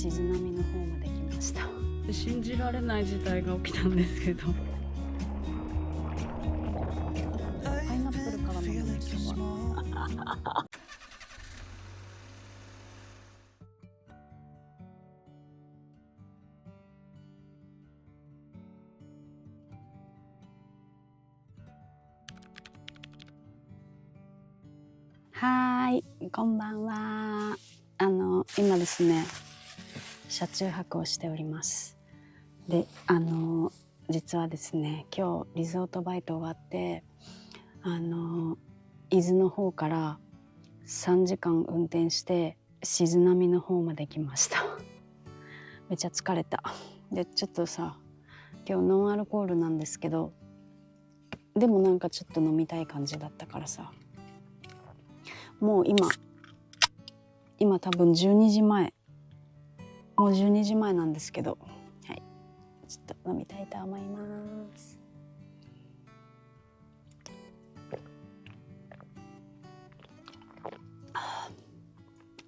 静波の方まで来ました。信じられない事態が起きたんですけど、パイナップルから飲むね今日は。はーい、こんばんは。今ですね、車中泊をしております。で、実はですね、今日リゾートバイト終わって、伊豆の方から3時間運転して静波の方まで来ました。めっちゃ疲れた。で、ちょっとさ、今日ノンアルコールなんですけど、でもなんかちょっと飲みたい感じだったからさ、もう今多分12時前、もう12時前なんですけど、はい、ちょっと飲みたいと思います。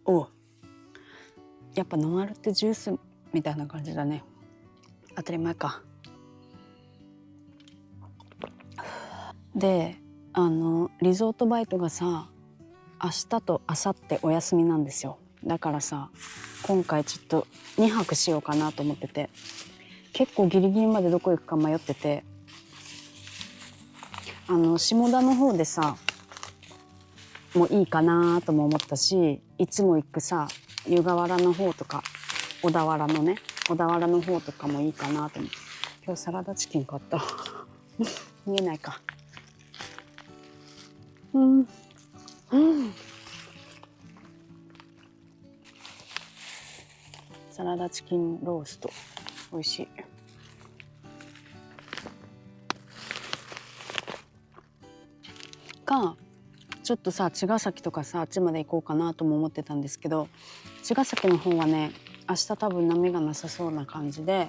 お、やっぱノンアルってジュースみたいな感じだね。当たり前か。で、リゾートバイトがさ、明日と明後日お休みなんですよ。だからさ、今回ちょっと2泊しようかなと思ってて、結構ギリギリまでどこ行くか迷ってて、下田の方でさもういいかなとも思ったし、いつも行くさ湯河原の方とか小田原の方とかもいいかなと思って。今日サラダチキン買った見えないか。サラダチキンロースト美味しい。かちょっとさ茅ヶ崎とかさあっちまで行こうかなとも思ってたんですけど、茅ヶ崎の方はね明日多分波がなさそうな感じで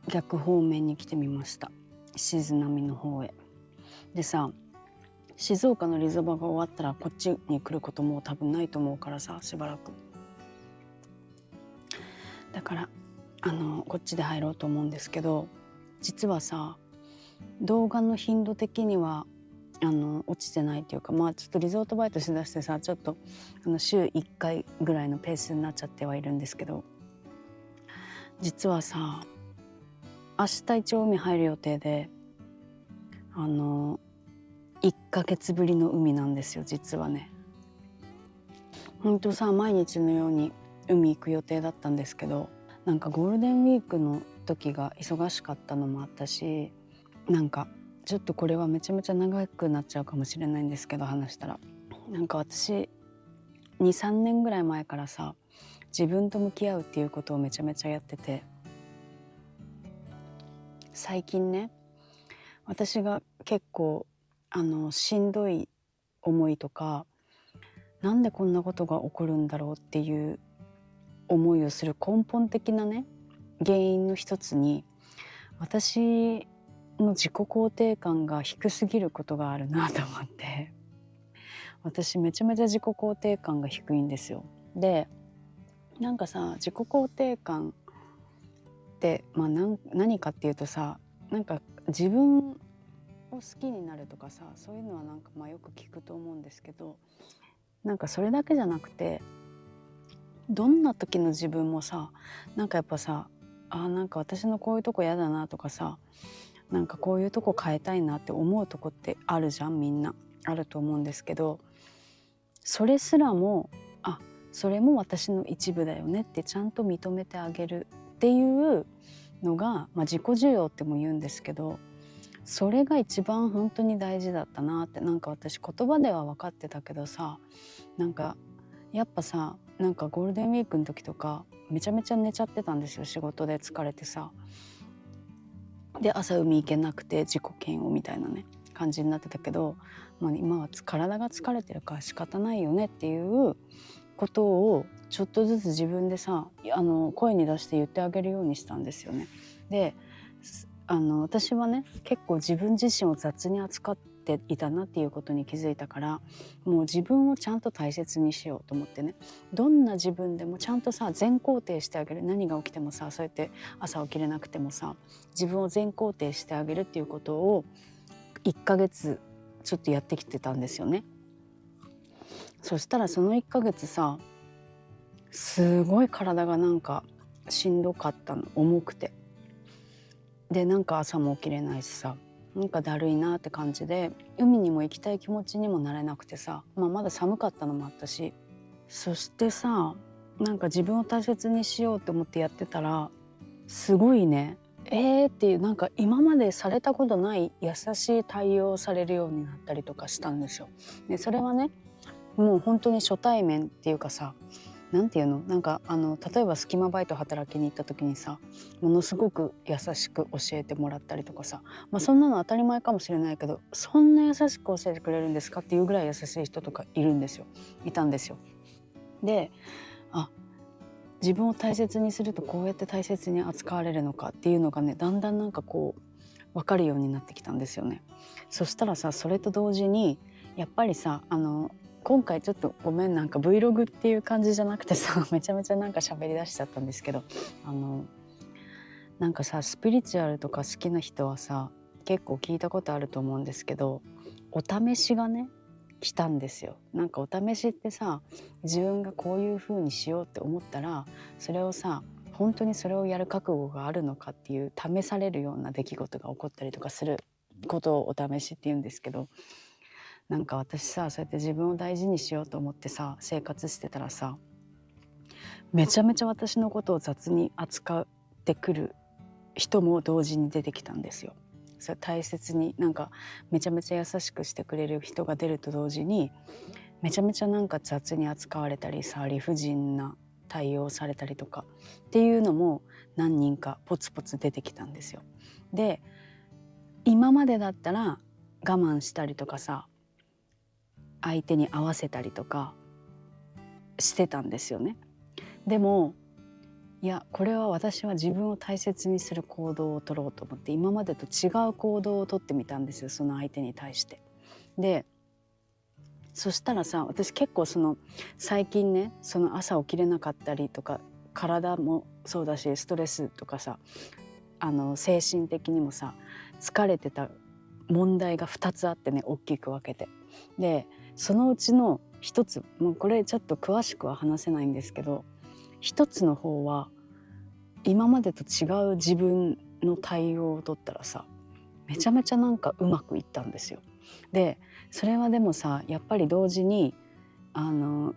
逆方面に来てみました。静波の方へ。でさ、静岡のリゾバが終わったらこっちに来ることも多分ないと思うからさ、しばらく。だからこっちで入ろうと思うんですけど、実はさ動画の頻度的には落ちてないっていうか、まあちょっとリゾートバイトしだしてさ、ちょっと週1回ぐらいのペースになっちゃってはいるんですけど、実はさ明日一応海入る予定で、1ヶ月ぶりの海なんですよ実はね。ほんとさ毎日のように海行く予定だったんですけど、なんかゴールデンウィークの時が忙しかったのもあったし、なんかちょっとこれはめちゃめちゃ長くなっちゃうかもしれないんですけど話したら、なんか私2、3年ぐらい前からさ自分と向き合うっていうことをめちゃめちゃやってて、最近ね私が結構しんどい思いとか、なんでこんなことが起こるんだろうっていう思いをする根本的なね原因の一つに、私の自己肯定感が低すぎることがあるなと思って。私めちゃめちゃ自己肯定感が低いんですよ。でなんかさ自己肯定感って、まあ、何かっていうとさ、なんか自分を好きになるとかさ、そういうのはなんかまあよく聞くと思うんですけど、なんかそれだけじゃなくて、どんな時の自分もさ、なんかやっぱさ、なんか私のこういうとこ嫌だなとかさ、なんかこういうとこ変えたいなって思うとこってあるじゃん。みんなあると思うんですけど、それすらもそれも私の一部だよねってちゃんと認めてあげるっていうのが、まあ、自己需要っても言うんですけど、それが一番本当に大事だったなって。なんか私言葉では分かってたけどさ、なんかやっぱさ、なんかゴールデンウィークの時とかめちゃめちゃ寝ちゃってたんですよ、仕事で疲れてさ。で朝海行けなくて自己嫌悪みたいなね感じになってたけど、まあ、今は体が疲れてるから仕方ないよねっていうことをちょっとずつ自分でさ声に出して言ってあげるようにしたんですよね。で私はね結構自分自身を雑に扱っっていたなっていうことに気づいたから、もう自分をちゃんと大切にしようと思ってね、どんな自分でもちゃんとさ全肯定してあげる。何が起きてもさ、そうやって朝起きれなくてもさ、自分を全肯定してあげるっていうことを1ヶ月ちょっとやってきてたんですよね。そしたらその1ヶ月さ、すごい体がなんかしんどかったの、重くて。でなんか朝も起きれないしさ、なんかだるいなって感じで、海にも行きたい気持ちにもなれなくてさ、まだ寒かったのもあったし、そしてさ、なんか自分を大切にしようと思ってやってたら、すごいね、っていう、なんか今までされたことない優しい対応をされるようになったりとかしたんですよ。でそれはね、もう本当に初対面っていうかさ、なんていうの、なんか例えばスキマバイト働きに行った時にさ、ものすごく優しく教えてもらったりとかさ、そんなの当たり前かもしれないけど、そんな優しく教えてくれるんですかっていうぐらい優しい人とかいたんですよ。で、あ、自分を大切にするとこうやって大切に扱われるのかっていうのがね、だんだんなんかこう分かるようになってきたんですよね。そしたらさ、それと同時にやっぱりさ、今回ちょっとごめん、なんか Vlog っていう感じじゃなくてさ、めちゃめちゃなんか喋り出しちゃったんですけど、あのなんかさ、スピリチュアルとか好きな人はさ、結構聞いたことあると思うんですけど、お試しがね来たんですよ。なんかお試しってさ、自分がこういう風にしようって思ったら、それをさ、本当にそれをやる覚悟があるのかっていう試されるような出来事が起こったりとかすることをお試しって言うんですけど、なんか私さ、そうやって自分を大事にしようと思ってさ生活してたらさ、めちゃめちゃ私のことを雑に扱ってくる人も同時に出てきたんですよ。それ大切に、なんかめちゃめちゃ優しくしてくれる人が出ると同時に、めちゃめちゃなんか雑に扱われたりさ、理不尽な対応されたりとかっていうのも何人かポツポツ出てきたんですよ。で、今までだったら我慢したりとかさ、相手に合わせたりとかしてたんですよね。でもいや、これは私は自分を大切にする行動を取ろうと思って、今までと違う行動をとってみたんですよ、その相手に対して。で、そしたらさ、私結構最近ね、その朝起きれなかったりとか、体もそうだしストレスとかさ、精神的にもさ疲れてた問題が2つあってね、大きく分けて。でそのうちの1つ、もうこれちょっと詳しくは話せないんですけど、1つの方は今までと違う自分の対応を取ったらさ、めちゃめちゃなんかうまくいったんですよ。でそれはでもさ、やっぱり同時に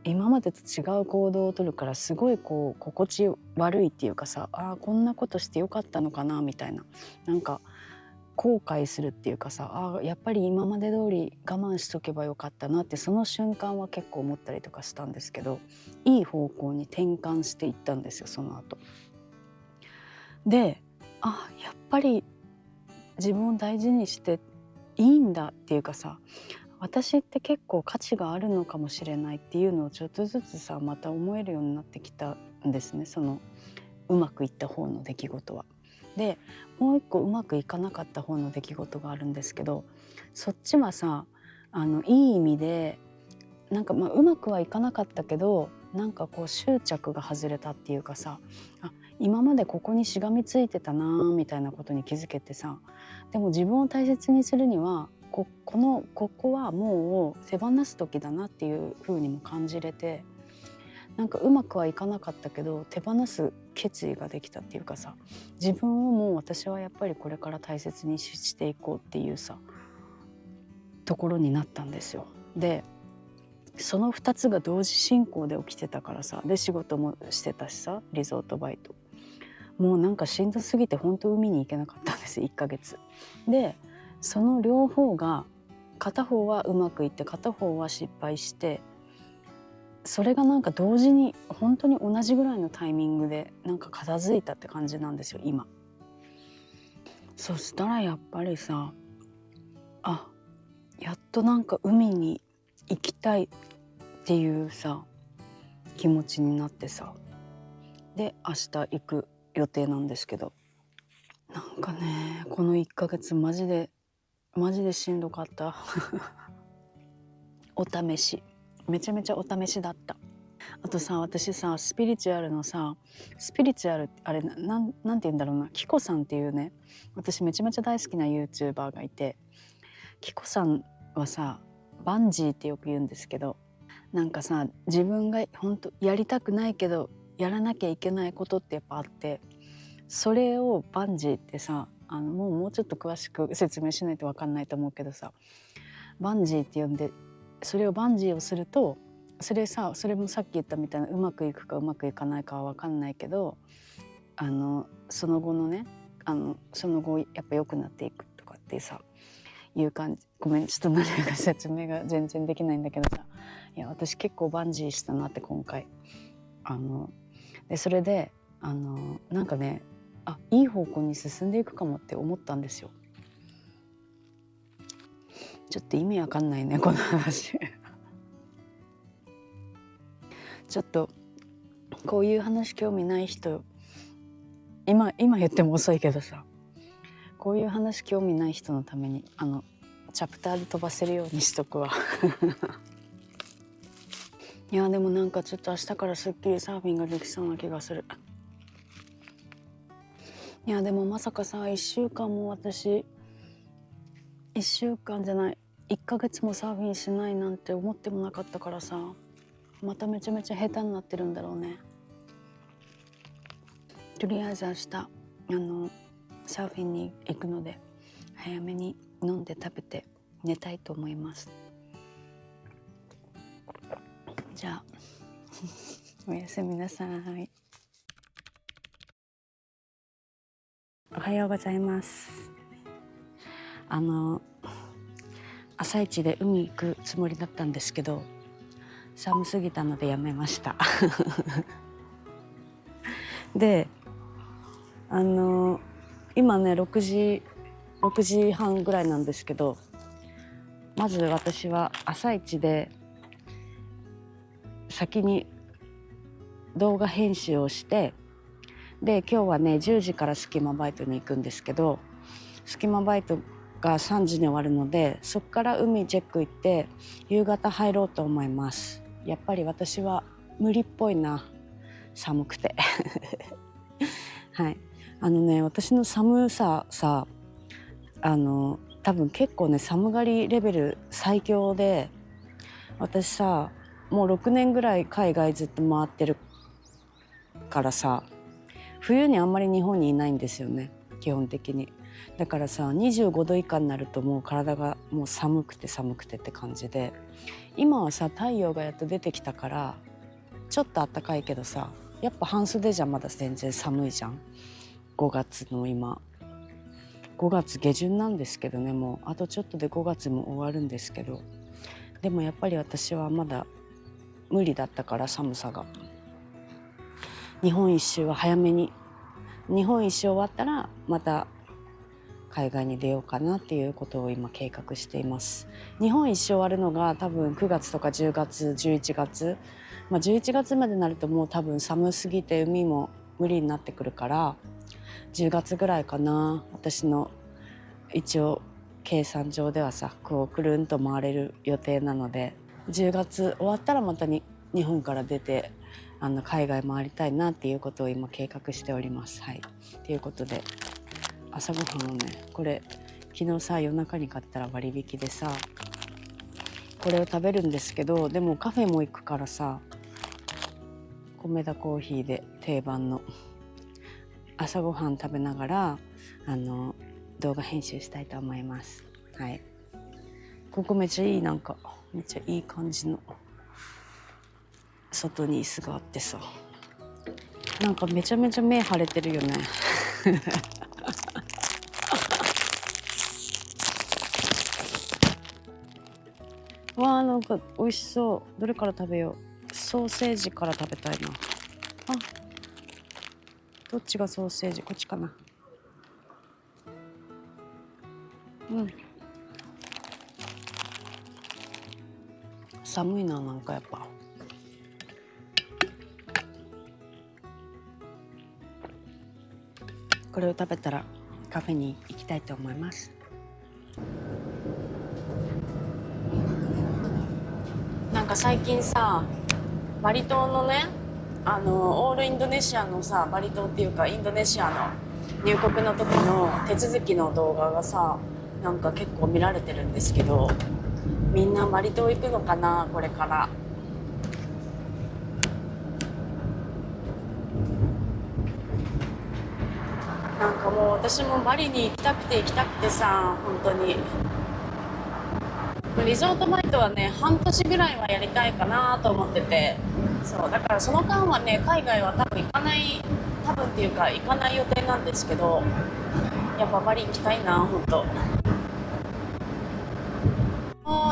今までと違う行動を取るから、すごいこう心地悪いっていうかさ、こんなことしてよかったのかなみたいな、なんか後悔するっていうかさ、やっぱり今まで通り我慢しとけばよかったなって、その瞬間は結構思ったりとかしたんですけど、いい方向に転換していったんですよ、その後。で、やっぱり自分を大事にしていいんだっていうかさ、私って結構価値があるのかもしれないっていうのをちょっとずつさ、また思えるようになってきたんですね、そのうまくいった方の出来事は。でもう一個うまくいかなかった方の出来事があるんですけど、そっちはさ、いい意味でなんかうまくはいかなかったけど、なんかこう執着が外れたっていうかさ、今までここにしがみついてたなみたいなことに気づけてさ、でも自分を大切にするにはここはもう手放す時だなっていう風にも感じれて、なんかうまくはいかなかったけど手放す決意ができたっていうかさ、自分をもう私はやっぱりこれから大切にしていこうっていうさところになったんですよ。でその2つが同時進行で起きてたからさ、で仕事もしてたしさ、リゾートバイト、もうなんかしんどすぎて本当海に行けなかったんです1ヶ月で。その両方が、片方はうまくいって片方は失敗して、それがなんか同時に本当に同じぐらいのタイミングでなんか片付いたって感じなんですよ今。そしたらやっぱりさ、やっとなんか海に行きたいっていうさ気持ちになってさ、で明日行く予定なんですけど、なんかねこの1ヶ月マジでマジでしんどかったお試し、めちゃめちゃお試しだった。あとさ、私さ、スピリチュアルあれなんて言うんだろうな、キコさんっていうね、私めちゃめちゃ大好きな YouTuber がいて、キコさんはさ、バンジーってよく言うんですけど、なんかさ、自分が本当やりたくないけどやらなきゃいけないことってやっぱあって、それをバンジーってさ、もうちょっと詳しく説明しないと分かんないと思うけどさ、バンジーって呼んで、それをバンジーをすると、それもさっき言ったみたいな、うまくいくかうまくいかないかは分かんないけど、その後のね、その後やっぱ良くなっていくとかってさ、いう感じ。ごめん、ちょっと何か説明が全然できないんだけどさ、いや私結構バンジーしたなって今回。でそれでなんかね、いい方向に進んでいくかもって思ったんですよ。ちょっと意味わかんないねこの話ちょっとこういう話興味ない人、今言っても遅いけどさ、こういう話興味ない人のためにチャプターで飛ばせるようにしとくわいやでもなんかちょっと明日からすっきりサーフィンができそうな気がする。いやでもまさかさ、1週間も私、1週間じゃない、1ヶ月もサーフィンしないなんて思ってもなかったからさ、まためちゃめちゃ下手になってるんだろうね。とりあえず明日サーフィンに行くので、早めに飲んで食べて寝たいと思います。じゃあおやすみなさい。おはようございます。朝一で海行くつもりだったんですけど、寒すぎたのでやめましたで今ね6時半ぐらいなんですけど、まず私は朝一で先に動画編集をして、で今日はね10時からスキマバイトに行くんですけど、スキマバイトが3時に終わるので、そこから海チェック行って夕方入ろうと思います。やっぱり私は無理っぽいな、寒くてはい私の寒ささ、多分結構ね寒がりレベル最強で、私さもう6年ぐらい海外ずっと回ってるからさ、冬にあんまり日本にいないんですよね基本的に。だからさ25度以下になるともう体がもう寒くてって感じで、今はさ太陽がやっと出てきたからちょっと暖かいけどさ、やっぱ半袖じゃまだ全然寒いじゃん。5月の今5月下旬なんですけどね、もうあとちょっとで5月も終わるんですけど、でもやっぱり私はまだ無理だったから、寒さが。日本一周は早めに、日本一周終わったらまた海外に出ようかなっていうことを今計画しています。日本一周終わるのが多分9月とか10月11月、11月までになるともう多分寒すぎて海も無理になってくるから、10月ぐらいかな。私の一応計算上ではさ、こうくるんと回れる予定なので、10月終わったらまた日本から出て海外回りたいなっていうことを今計画しております。はい。ということで朝ごはんをね、これ昨日さ夜中に買ったら割引でさ、これを食べるんですけど、でもカフェも行くからさ、米田コーヒーで定番の朝ごはん食べながら動画編集したいと思います。はい。ここめっちゃいい、なんかめっちゃいい感じの外に椅子があってさ、なんかめちゃめちゃ目腫れてるよねわあ、なんか美味しそう。どれから食べよう。ソーセージから食べたいな。どっちがソーセージ？こっちかな。寒いな、なんかやっぱ。これを食べたらカフェに行きたいと思います。なんか最近さ、バリ島のね、オールインドネシアのさ、バリ島っていうかインドネシアの入国の時の手続きの動画がさ、なんか結構見られてるんですけど、みんなバリ島行くのかな、これから。なんかもう私もバリに行きたくてさ、本当にリゾートバイトはね、半年ぐらいはやりたいかなと思ってて、そうだからその間はね、海外は多分行かない、多分っていうか行かない予定なんですけど、やっぱバリ行きたいな、本当。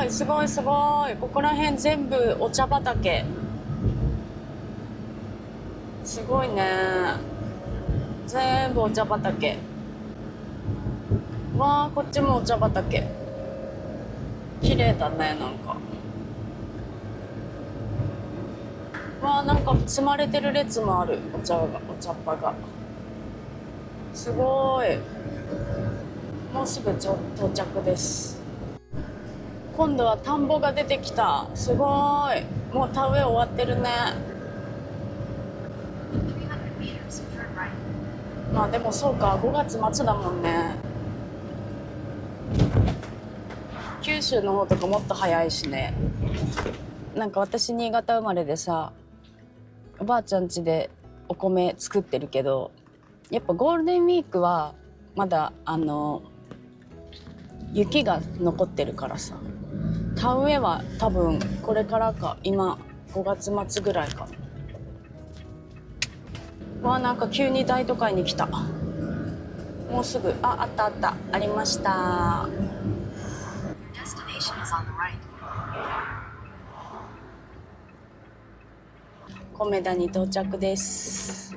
すごいすごい、ここら辺全部お茶畑。すごいね、全部お茶畑。わあ、こっちもお茶畑。綺麗だね、なんか。わあ、なんか積まれてる列もある、お茶っ葉が。すごい。もうすぐ到着です。今度は田んぼが出てきた。すごい。もう田植え終わってるね。まあでもそうか、5月末だもんね。九州の方とかもっと早いしね。なんか私新潟生まれでさ、おばあちゃん家でお米作ってるけど、やっぱゴールデンウィークはまだ雪が残ってるからさ、田植えは多分これからか、今5月末ぐらいか。わあ、なんか急に大都会に来た。もうすぐ、あったあった、ありました。米田に到着です。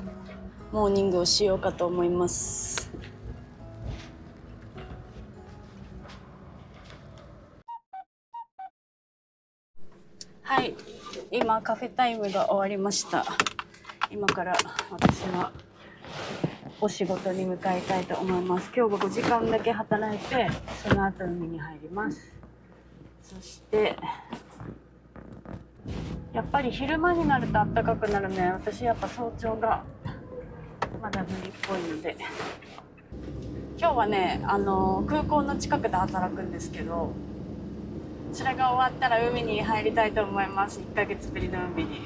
モーニングをしようかと思います。はい、今カフェタイムが終わりました。今から私はお仕事に向かいたいと思います。今日は5時間だけ働いて、その後海に入ります。そしてやっぱり昼間になると暖かくなるね。私やっぱ早朝がまだ無理っぽいので、今日はね、空港の近くで働くんですけど、それが終わったら海に入りたいと思います。1ヶ月ぶりの海に。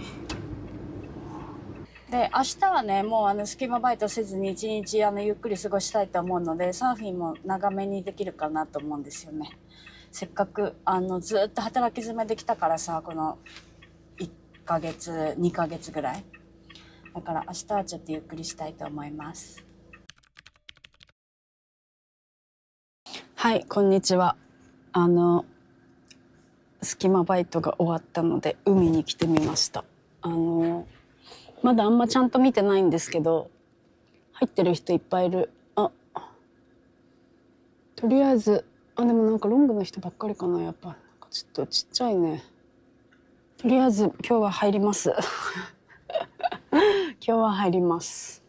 で、明日はね、もう隙間バイトせずに一日ゆっくり過ごしたいと思うので、サーフィンも長めにできるかなと思うんですよね。せっかくずっと働き詰めできたからさ、この1ヶ月2ヶ月ぐらいだから、明日はちょっとゆっくりしたいと思います。はい、こんにちは。隙間バイトが終わったので海に来てみました。まだあんまちゃんと見てないんですけど、入ってる人いっぱいいる。とりあえずでもなんかロングの人ばっかりかな。やっぱなんかちょっとちっちゃいね。とりあえず今日は入ります今日は入ります。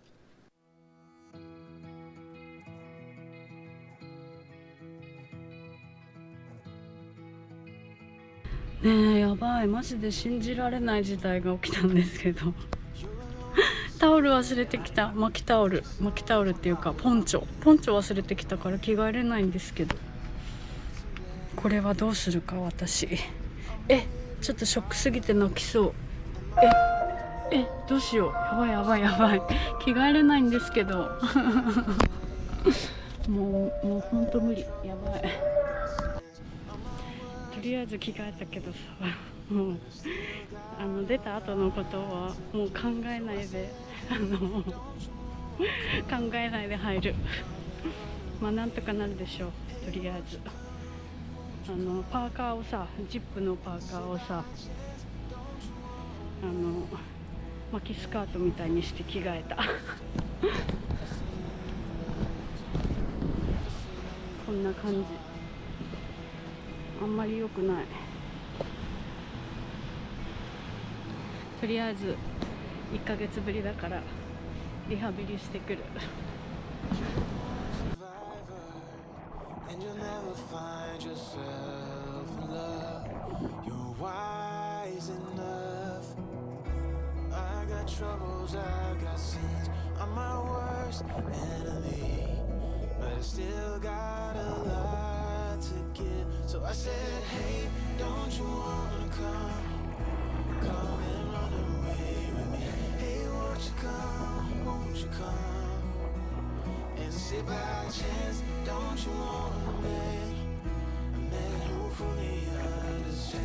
ねえ、やばい、マジで信じられない事態が起きたんですけどタオル忘れてきた。巻きタオルっていうかポンチョ忘れてきたから着替えれないんですけど、これはどうするか私。ちょっとショックすぎて泣きそう。どうしよう。やばい着替えれないんですけどもうほんと無理。やばい。とりあえず着替えたけどさ、もう出た後のことはもう考えないで考えないで入る。まあなんとかなるでしょう。とりあえずパーカーをさ、ジップのパーカーをさ、巻きスカートみたいにして着替えたこんな感じ。あんまり良くない。とりあえず1ヶ月ぶりだからリハビリしてくる always enough. I got troubles, I got sins. I'm my worst enemy, but I still got a lot to give. So I said, hey, don't you wanna come and run away with me? Hey, won't you come, won't you come? And say by chance, don't you want a man who fully understands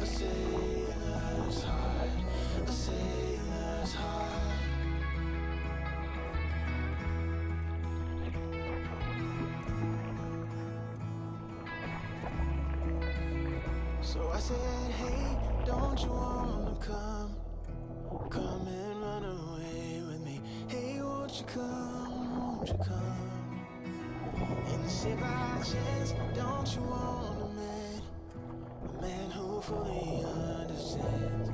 a sailor's heart, a sailor's heart. So I said, hey, don't you wanna come and run away with me? Hey, won't you come, won't you come? And say by chance, don't you want a man who fully understands,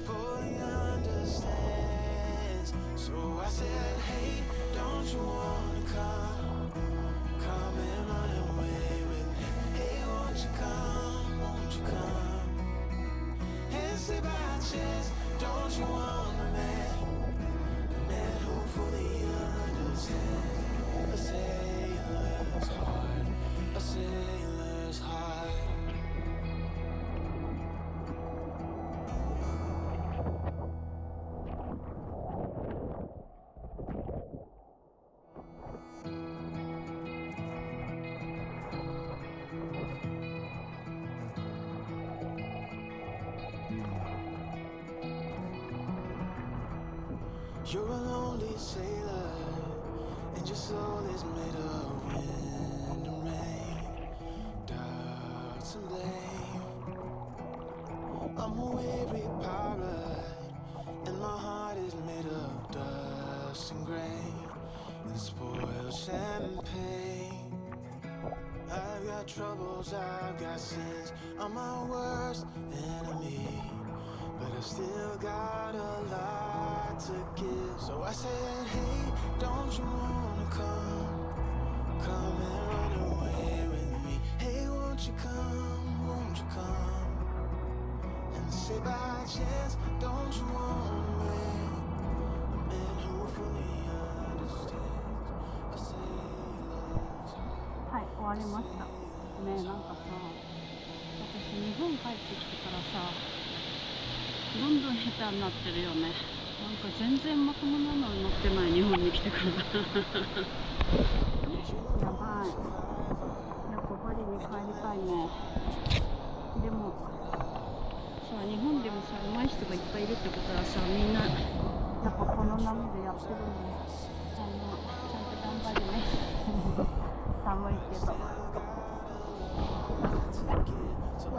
fully understands. So I said, hey, don't you wanna come and run away with me? Hey, won't you come, and say by chance, don't you want a man who fully understands a sailor's heart, a sailor's heart. You're a lonely sailor, and your soul is made of wind and rain, doubts and blame. I'm a weary pirate, and my heart is made of dust and grain, and spoiled champagne. I've got troubles, I've got sins, I'm my worst enemy, but I've still got a lot to give. So I said, hey, don't you wanna come and run away with me? Hey, won't you come, and say by chance, don't you want a man who fully understands a sailor's heart. はい、終わりました。ねえ、なんかさ、私日本帰ってきてからさ、どんどん下手になってるよね。なんか全然まともなのに乗ってない、日本に来てから。やばい。やっぱパリに帰りたいね。でもさ、日本でもさ、上手い人がいっぱいいるってことはさ、みんなやっぱこの波でやってるのに、ちゃんと頑張るね。寒いけど。や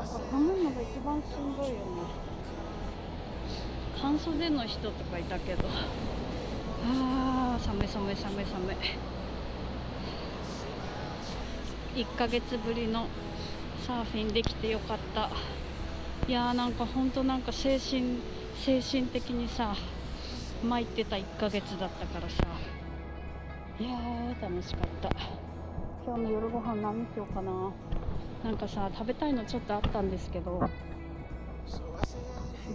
っぱ寒いのが一番しんどいよね。半袖の人とかいたけど、寒い。1ヶ月ぶりのサーフィンできてよかった。いやー、なんかほんとなんか精神的にさ参ってた1ヶ月だったからさ、いやー楽しかった。今日の夜ご飯何にしようかな。なんかさ、食べたいのちょっとあったんですけど、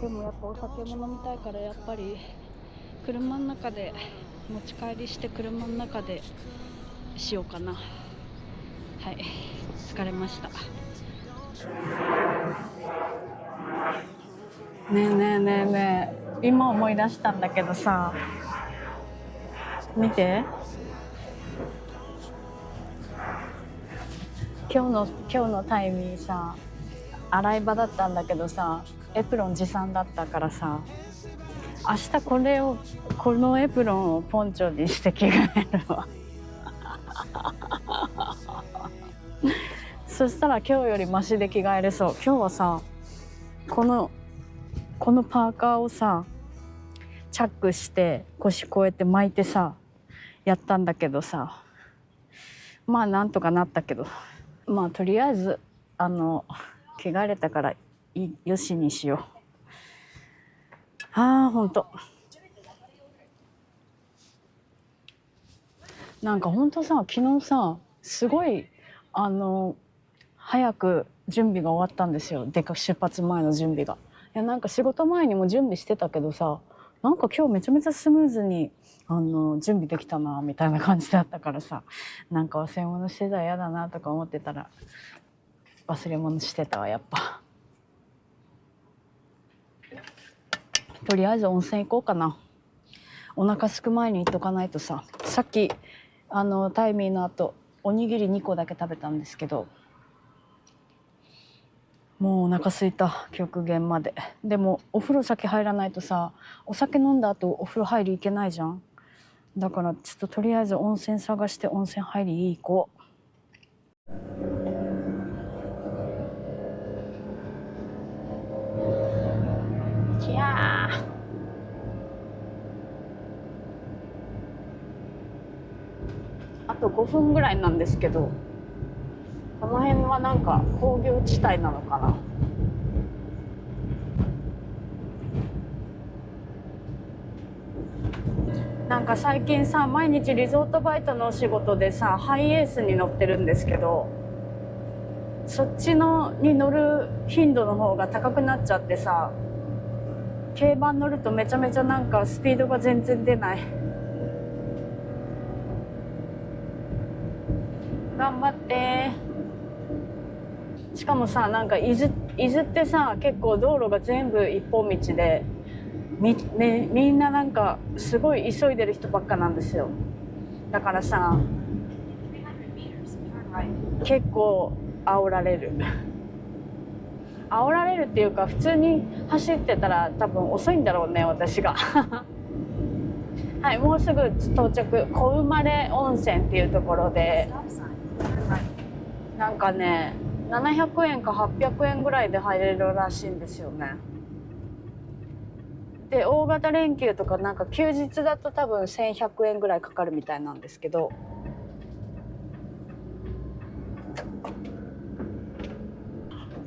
でもやっぱお酒も飲みたいから、やっぱり車の中で持ち帰りして、車の中でしようかな。はい、疲れました。ねえ、今思い出したんだけどさ、見て、今日のタイミーさ、洗い場だったんだけどさ、エプロン持参だったからさ、明日このエプロンをポンチョにして着替えるわ。そしたら今日よりマシで着替えれそう。今日はさ、このパーカーをさ、チャックして腰こうやって巻いてさやったんだけどさ、まあなんとかなったけど、まあとりあえず着替えれたからよしにしよう。ほんとなんかほんとさ、昨日さすごい早く準備が終わったんですよ。出発前の準備が。やなんか仕事前にも準備してたけどさ、なんか今日めちゃめちゃスムーズに準備できたなみたいな感じだったからさ、なんか忘れ物してたら嫌だなとか思ってたら忘れ物してたわやっぱ。とりあえず温泉行こうかな。お腹すく前に行っとかないとさ。さっきタイミーの後おにぎり2個だけ食べたんですけど、もうお腹すいた極限まで。でもお風呂先入らないとさ、お酒飲んだ後お風呂入り行けないじゃん。だからちょっととりあえず温泉探して温泉入り行こう。いやー、あと5分ぐらいなんですけど、この辺はなんか工業地帯なのかな。なんか最近さ、毎日リゾートバイトのお仕事でさ、ハイエースに乗ってるんですけど、そっちのに乗る頻度の方が高くなっちゃってさ、軽バン乗るとめちゃめちゃなんかスピードが全然出ない。頑張って。しかもさ、なんか伊豆ってさ、結構道路が全部一本道で、みんななんかすごい急いでる人ばっかなんですよ。だからさ、結構煽られる煽られるっていうか、普通に走ってたら多分遅いんだろうね、私がはい、もうすぐ到着、小生まれ温泉っていうところで、なんかね700円か800円ぐらいで入れるらしいんですよね。で大型連休とかなんか休日だと多分1100円ぐらいかかるみたいなんですけど、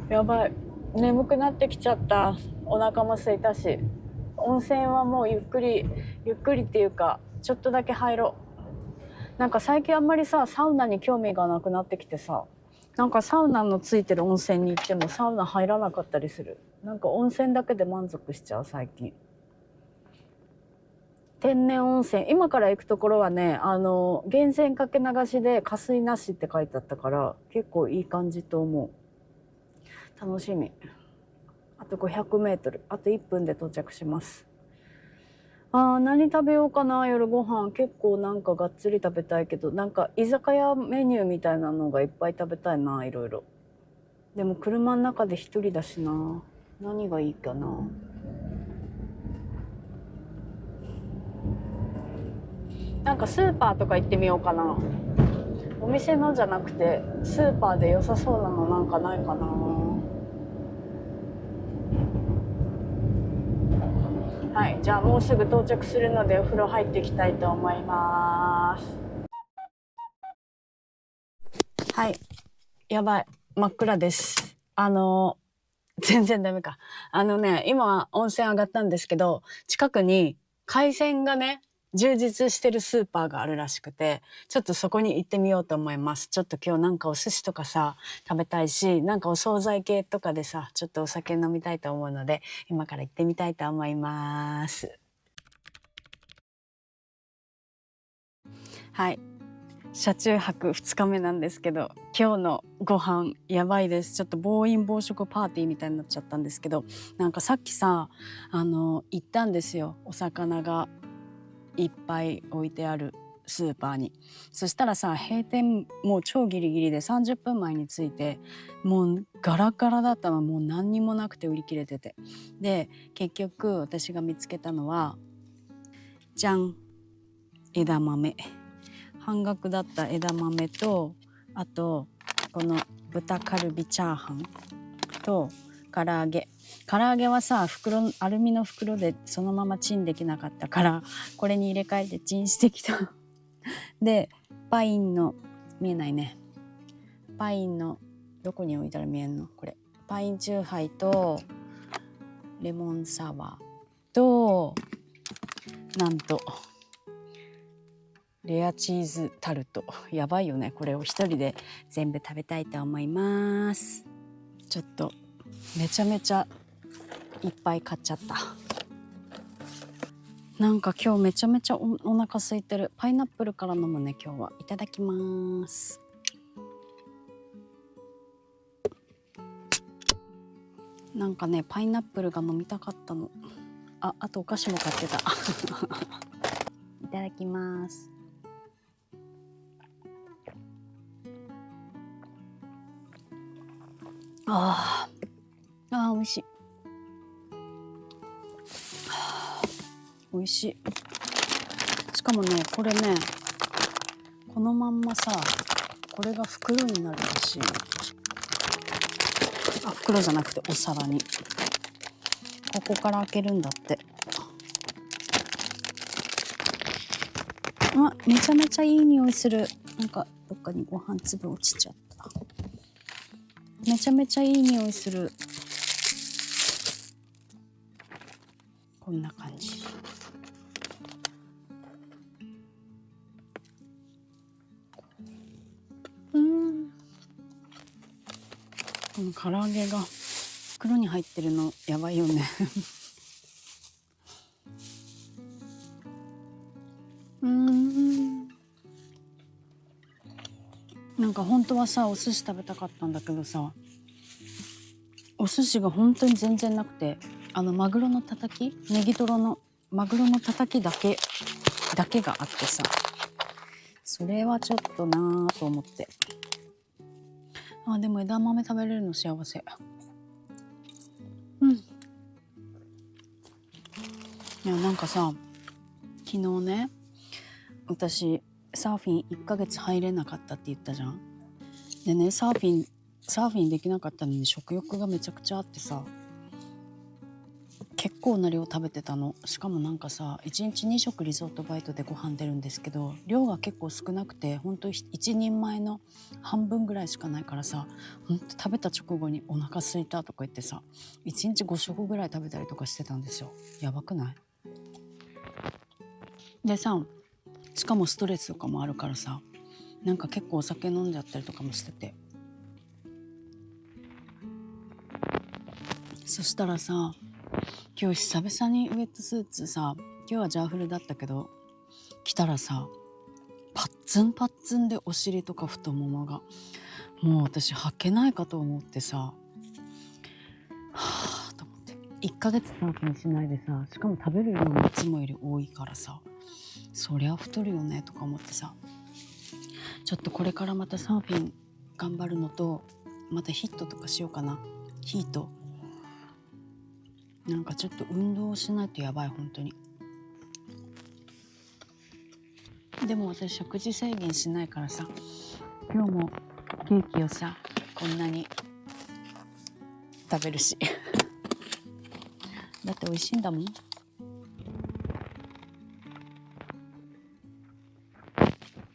やばい、眠くなってきちゃった。お腹も空いたし、温泉はもうゆっくりっていうかちょっとだけ入ろう。なんか最近あんまりさ、サウナに興味がなくなってきてさ、なんかサウナのついてる温泉に行ってもサウナ入らなかったりする。なんか温泉だけで満足しちゃう最近。天然温泉、今から行くところはね、源泉かけ流しで加水なしって書いてあったから結構いい感じと思う。楽しみ。あと500メートル、あと1分で到着します。何食べようかな、夜ご飯。結構なんかがっつり食べたいけど、なんか居酒屋メニューみたいなのがいっぱい食べたいな、いろいろ。でも車の中で一人だしな、何がいいかな。なんかスーパーとか行ってみようかな。お店のじゃなくてスーパーで良さそうなのなんかないかな。はい、じゃあもうすぐ到着するのでお風呂入っていきたいと思います。はい、やばい、真っ暗です。全然ダメか。今温泉上がったんですけど、近くに海鮮がね充実してるスーパーがあるらしくて、ちょっとそこに行ってみようと思います。ちょっと今日なんかお寿司とかさ食べたいし、なんかお惣菜系とかでさちょっとお酒飲みたいと思うので、今から行ってみたいと思います。はい、車中泊2日目なんですけど、今日のご飯やばいです。ちょっと暴飲暴食パーティーみたいになっちゃったんですけど、なんかさっきさ行ったんですよ、お魚がいっぱい置いてあるスーパーに。そしたらさ、閉店もう超ギリギリで30分前に着いて、もうガラガラだったの。もう何にもなくて売り切れてて、で結局私が見つけたのはじゃん、枝豆。半額だった枝豆と、あとこの豚カルビチャーハンと唐揚げ。唐揚げはさ、アルミの袋でそのままチンできなかったから、これに入れ替えてチンしてきたでパインの、見えないね、パインのどこに置いたら見えんの、これパインチューハイとレモンサワーと、なんとレアチーズタルト。やばいよね、これを一人で全部食べたいと思います。ちょっとめちゃめちゃいっぱい買っちゃった。なんか今日めちゃめちゃお腹空いてる。パイナップルから飲むね今日は。いただきます。なんかねパイナップルが飲みたかったの。あとお菓子も買ってた。いただきます。美味しい。美味しい。しかもねこれねこのまんまさこれが袋になるらしい。袋じゃなくてお皿にここから開けるんだって。めちゃめちゃいい匂いする。なんかどっかにご飯粒落ちちゃった。めちゃめちゃいい匂いする。こんな感じ。この唐揚げが袋に入ってるのやばいよね。なんか本当はさお寿司食べたかったんだけどさ、お寿司が本当に全然なくて、マグロのたたき、ネギトロのマグロのたたきだけがあってさ、それはちょっとなぁと思って。でも枝豆食べれるの幸せ。いやなんかさ昨日ね私サーフィン1ヶ月入れなかったって言ったじゃん。でねサーフィンできなかったのに食欲がめちゃくちゃあってさ、結構な量食べてたの。しかもなんかさ1日2食リゾートバイトでご飯出るんですけど、量が結構少なくて本当1人前の半分ぐらいしかないからさ、ほんと食べた直後にお腹空いたとか言ってさ1日5食ぐらい食べたりとかしてたんですよ。やばくない？でさしかもストレスとかもあるからさ、なんか結構お酒飲んじゃったりとかもしてて、そしたらさ今日久々にウエットスーツさ、今日はジャーフルだったけど着たらさパッツンパッツンでお尻とか太ももがもう私履けないかと思ってさ、はぁと思って、1ヶ月サーフィンしないでさ、しかも食べる量もいつもより多いからさ、そりゃ太るよねとか思ってさ、ちょっとこれからまたサーフィン頑張るのと、またヒットとかしようかな。ヒートなんかちょっと運動しないとやばい本当に。でも私食事制限しないからさ、今日もケーキをさこんなに食べるしだって美味しいんだもん。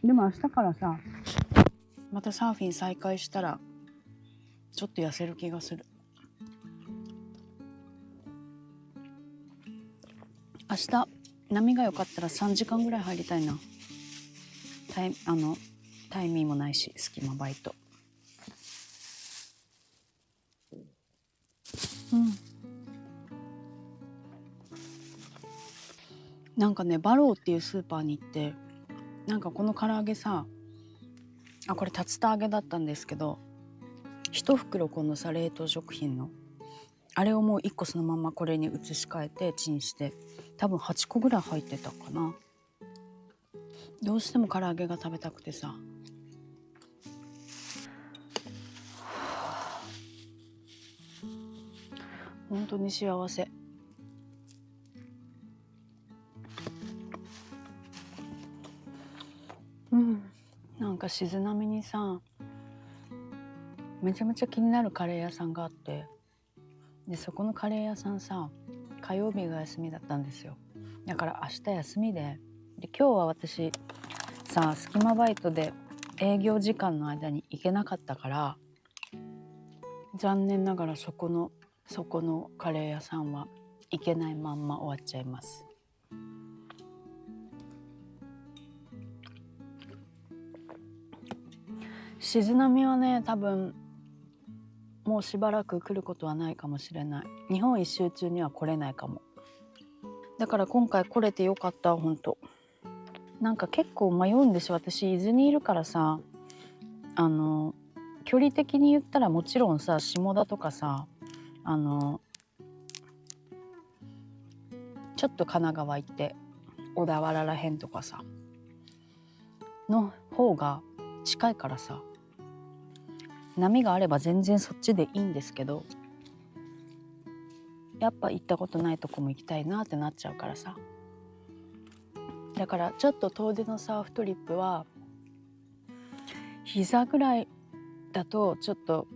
でも明日からさまたサーフィン再開したらちょっと痩せる気がする。明日波が良かったら3時間ぐらい入りたいな。タイミーもないし隙間バイト。なんかねバローっていうスーパーに行って、なんかこの唐揚げさ、これ竜田揚げだったんですけど、1袋このさ冷凍食品のあれをもう1個そのままこれに移し替えてチンして、多分8個ぐらい入ってたかな。どうしても唐揚げが食べたくてさ、本当に幸せ。なんか静波にさめちゃめちゃ気になるカレー屋さんがあって、でそこのカレー屋さんさ火曜日が休みだったんですよ。だから明日休みで今日は私さ隙間バイトで営業時間の間に行けなかったから、残念ながらそこのカレー屋さんは行けないまんま終わっちゃいます。静波はね多分もうしばらく来ることはないかもしれない。日本一周中には来れないかも。だから今回来れてよかった。ほんとなんか結構迷うんですよ。私伊豆にいるからさ、距離的に言ったらもちろんさ、下田とかさ、ちょっと神奈川行って小田原らへんとかさの方が近いからさ、波があれば全然そっちでいいんですけど、やっぱ行ったことないとこも行きたいなってなっちゃうからさ。だからちょっと遠出のサーフトリップは膝ぐらいだとちょっと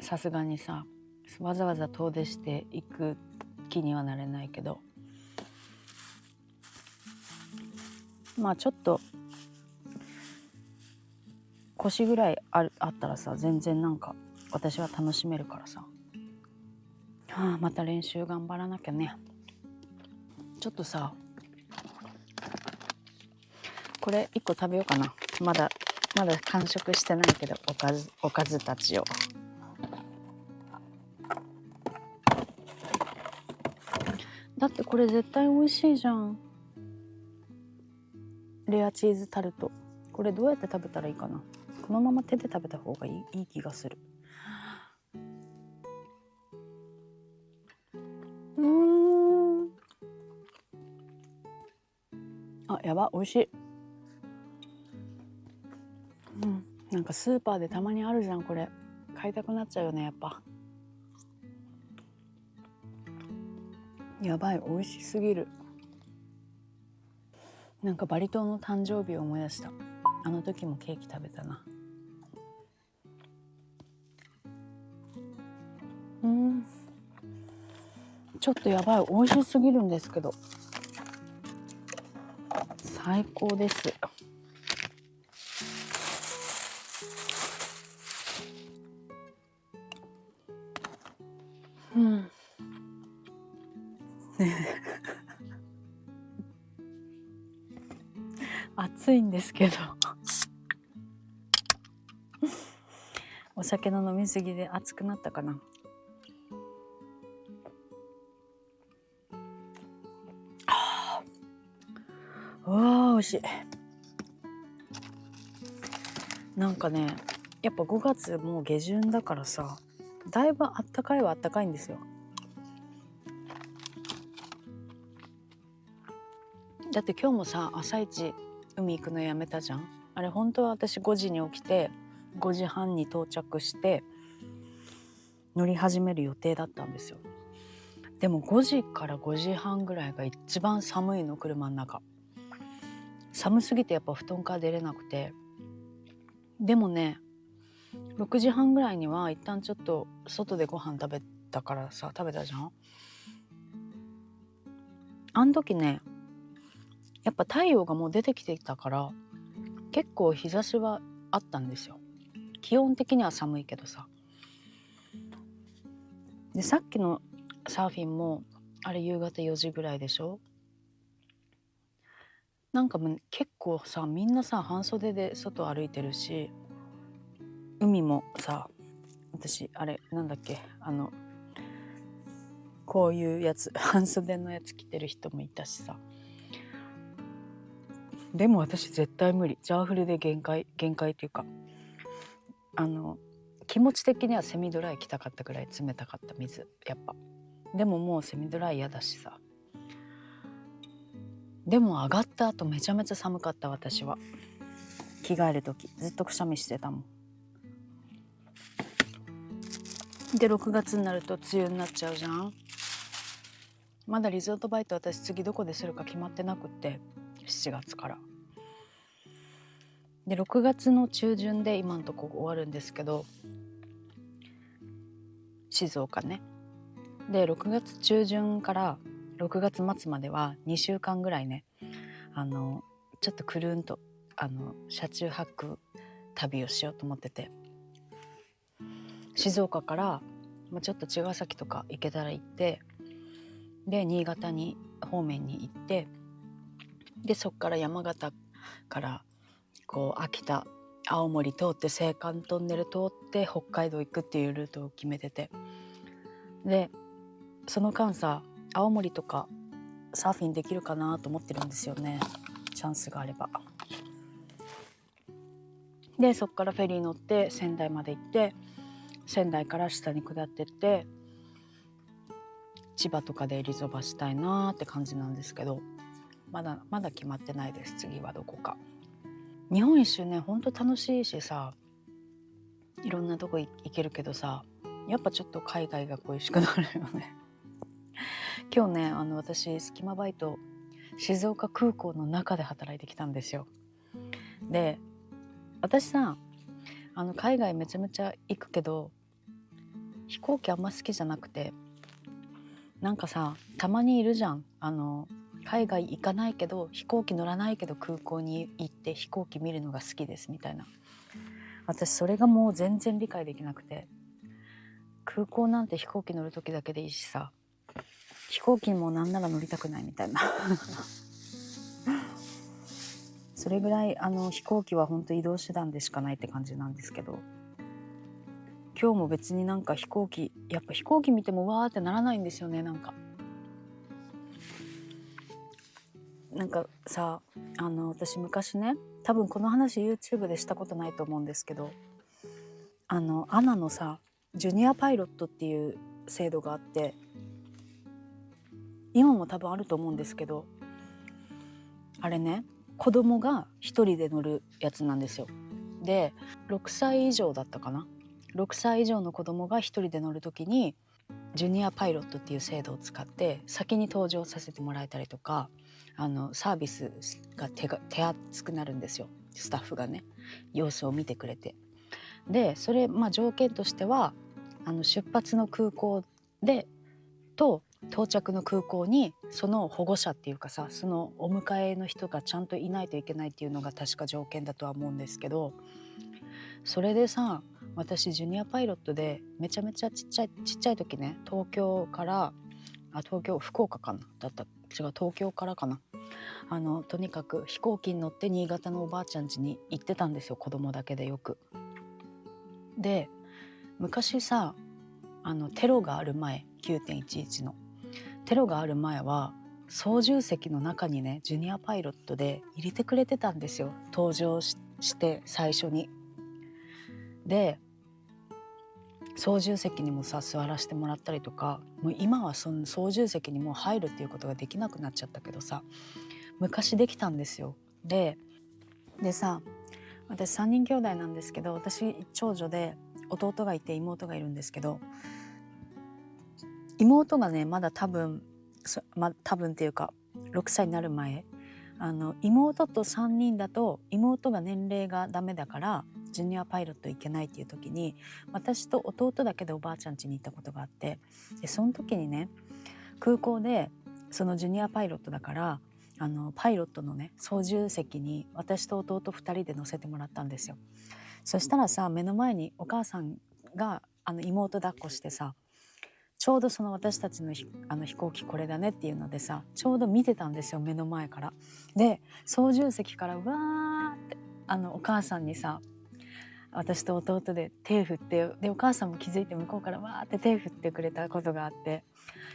さすがにさ、わざわざ遠出していく気にはなれないけど、まあちょっと腰ぐらいあったらさ、全然なんか私は楽しめるからさ。また練習頑張らなきゃね。ちょっとさ、これ1個食べようかな。まだ完食してないけど、おかずたちを。だってこれ絶対美味しいじゃん。レアチーズタルト。これどうやって食べたらいいかな。このまま手で食べた方がいい気がする。やば、美味しい。なんかスーパーでたまにあるじゃん、これ。買いたくなっちゃうよね、やっぱ。やばい、美味しすぎる。なんかバリ島の誕生日を思い出した。あの時もケーキ食べたな。ちょっとやばい、美味しすぎるんですけど。最高です。暑いんですけどお酒の飲みすぎで熱くなったかな。うわー、美味しい。なんかね、やっぱ5月もう下旬だからさ、だいぶあったかいはあったかいんですよ。だって今日もさ、朝一海行くのやめたじゃん。あれ本当は私5時に起きて5時半に到着して乗り始める予定だったんですよ。でも5時から5時半ぐらいが一番寒いの、車の中。寒すぎてやっぱ布団から出れなくて。でもね、6時半ぐらいには一旦ちょっと外でご飯食べたからさ、食べたじゃん。あん時ね、やっぱ太陽がもう出てきていたから結構日差しはあったんですよ。気温的には寒いけどさ。でさっきのサーフィンもあれ夕方4時ぐらいでしょ。なんかもう結構さ、みんなさ半袖で外歩いてるし、海もさ、私あれなんだっけ、こういうやつ半袖のやつ着てる人もいたしさ。でも私絶対無理。ジャーフルで限界っていうか、気持ち的にはセミドライ着たかったぐらい冷たかった水、やっぱ。でももうセミドライ嫌だしさ。でも上がった後めちゃめちゃ寒かった。私は着替える時ずっとくしゃみしてたもん。で6月になると梅雨になっちゃうじゃん。まだリゾートバイト私次どこでするか決まってなくって、7月から。で6月の中旬で今のとこ終わるんですけど、静岡ね。で6月中旬から6月末までは2週間ぐらいね、ちょっとくるんと車中泊旅をしようと思ってて、静岡からちょっと茅ヶ崎とか行けたら行って、で新潟に方面に行って、でそっから山形からこう秋田青森通って青函トンネル通って北海道行くっていうルートを決めてて、でその間さ青森とかサーフィンできるかなと思ってるんですよね、チャンスがあれば。でそっからフェリー乗って仙台まで行って、仙台から下に下ってって千葉とかでリゾバしたいなって感じなんですけど、まだ決まってないです。次はどこか。日本一周ねほんと楽しいしさ、いろんなとこ行けるけどさ、やっぱちょっと海外が恋しくなるよね今日ね私スキマバイト静岡空港の中で働いてきたんですよ。で私さ海外めちゃめちゃ行くけど飛行機あんま好きじゃなくて、なんかさたまにいるじゃん、海外行かないけど飛行機乗らないけど空港に行って飛行機見るのが好きですみたいな。私それがもう全然理解できなくて、空港なんて飛行機乗る時だけでいいしさ、飛行機にもなんなら乗りたくないみたいなそれぐらい飛行機は本当移動手段でしかないって感じなんですけど、今日も別になんかやっぱ飛行機見てもわーってならないんですよね。なんかさ私昔ね、多分この話 YouTube でしたことないと思うんですけど、ANA のさジュニアパイロットっていう制度があって、今も多分あると思うんですけど、あれね子供が一人で乗るやつなんですよ。で6歳以上だったかな、6歳以上の子供が一人で乗るときにジュニアパイロットっていう制度を使って先に搭乗させてもらえたりとか、サービスが手厚くなるんですよ。スタッフがね様子を見てくれて、でそれ条件としては出発の空港でと到着の空港にその保護者っていうかさ、そのお迎えの人がちゃんといないといけないっていうのが確か条件だとは思うんですけど、それでさ私ジュニアパイロットでめちゃめちゃちっちゃい時ね、福岡かなだった違う東京からかな、とにかく飛行機に乗って新潟のおばあちゃん家に行ってたんですよ、子供だけでよく。で昔さテロがある前、9.11のテロがある前は操縦席の中にねジュニアパイロットで入れてくれてたんですよ、搭乗して最初に。で操縦席にもさ座らせてもらったりとか、もう今はその操縦席にもう入るっていうことができなくなっちゃったけどさ、昔できたんですよ。でさ私3人兄弟なんですけど、私長女で弟がいて妹がいるんですけど、妹がねまだ多分っていうか6歳になる前、妹と3人だと妹が年齢がダメだからジュニアパイロット行けないっていう時に、私と弟だけでおばあちゃん家に行ったことがあって、でその時にね空港でそのジュニアパイロットだからパイロットのね操縦席に私と弟2人で乗せてもらったんですよ。そしたらさ目の前にお母さんが妹抱っこしてさ、ちょうどその私たちの飛行機これだねっていうのでさちょうど見てたんですよ、目の前から。で操縦席からわーってお母さんにさ私と弟で手振って、でお母さんも気づいて向こうからわーって手振ってくれたことがあって、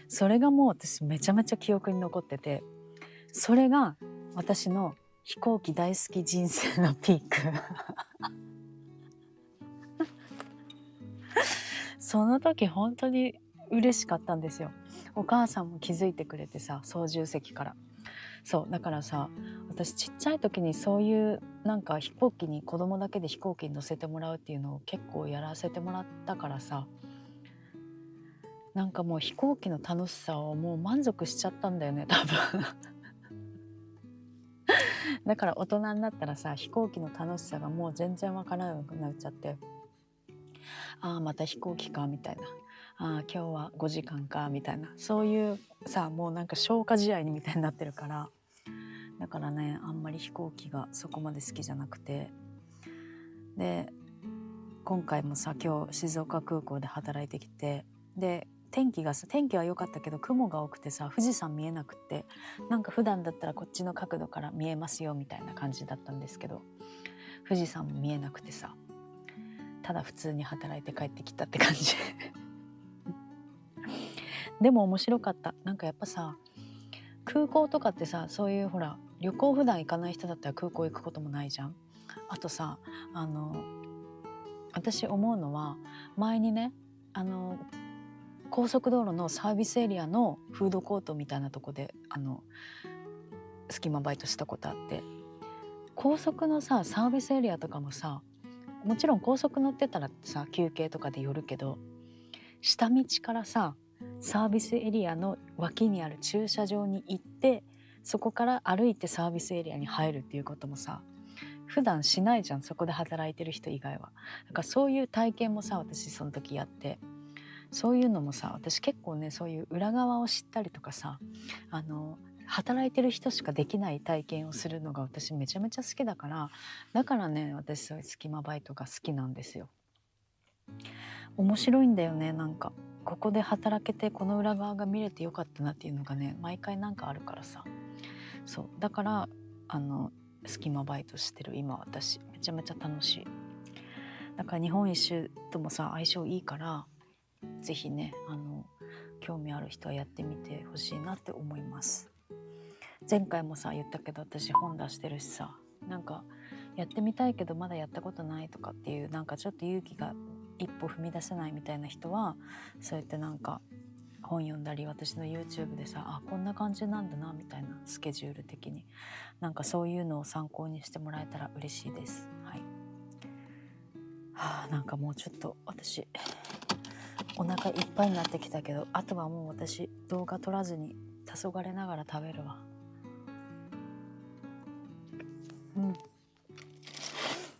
それがもう私めちゃめちゃ記憶に残ってて、それが私の飛行機大好き人生のピークその時本当に嬉しかったんですよ。お母さんも気づいてくれてさ、操縦席から。そうだからさ私ちっちゃい時にそういうなんか飛行機に子供だけで飛行機に乗せてもらうっていうのを結構やらせてもらったからさ、なんかもう飛行機の楽しさをもう満足しちゃったんだよね多分だから大人になったらさ飛行機の楽しさがもう全然わからなくなっちゃって、ああまた飛行機かみたいな、ああ今日は5時間かみたいな、そういうさもうなんか消化試合みたいになってるから、だからねあんまり飛行機がそこまで好きじゃなくて、で今回もさ今日静岡空港で働いてきて、で天気は良かったけど雲が多くてさ富士山見えなくって、なんか普段だったらこっちの角度から見えますよみたいな感じだったんですけど、富士山も見えなくてさ、ただ普通に働いて帰ってきたって感じでも面白かった。なんかやっぱさ、空港とかってさ、そういうほら旅行普段行かない人だったら空港行くこともないじゃん。あとさ、私思うのは、前にね、高速道路のサービスエリアのフードコートみたいなとこで隙間バイトしたことあって、高速のさサービスエリアとかもさ、もちろん高速乗ってたらさ休憩とかで寄るけど、下道からさサービスエリアの脇にある駐車場に行って、そこから歩いてサービスエリアに入るっていうこともさ普段しないじゃん、そこで働いてる人以外は。だからそういう体験もさ、私その時やって、そういうのもさ、私結構ね、そういう裏側を知ったりとかさ、働いてる人しかできない体験をするのが私めちゃめちゃ好きだから、だからね、私そういう隙間バイトが好きなんですよ。面白いんだよね。なんかここで働けてこの裏側が見れてよかったなっていうのがね、毎回なんかあるからさ。そうだから隙間バイトしてる今、私めちゃめちゃ楽しい。だから日本一周ともさ相性いいから、ぜひね興味ある人はやってみてほしいなって思います。前回もさ言ったけど、私本出してるしさ、なんかやってみたいけどまだやったことないとかっていう、なんかちょっと勇気が一歩踏み出せないみたいな人は、そうやってなんか本読んだり、私の YouTube でさ、あこんな感じなんだなみたいな、スケジュール的になんかそういうのを参考にしてもらえたら嬉しいです。はい。なんかもうちょっと私お腹いっぱいになってきたけど、あとはもう私動画撮らずに黄昏ながら食べるわ。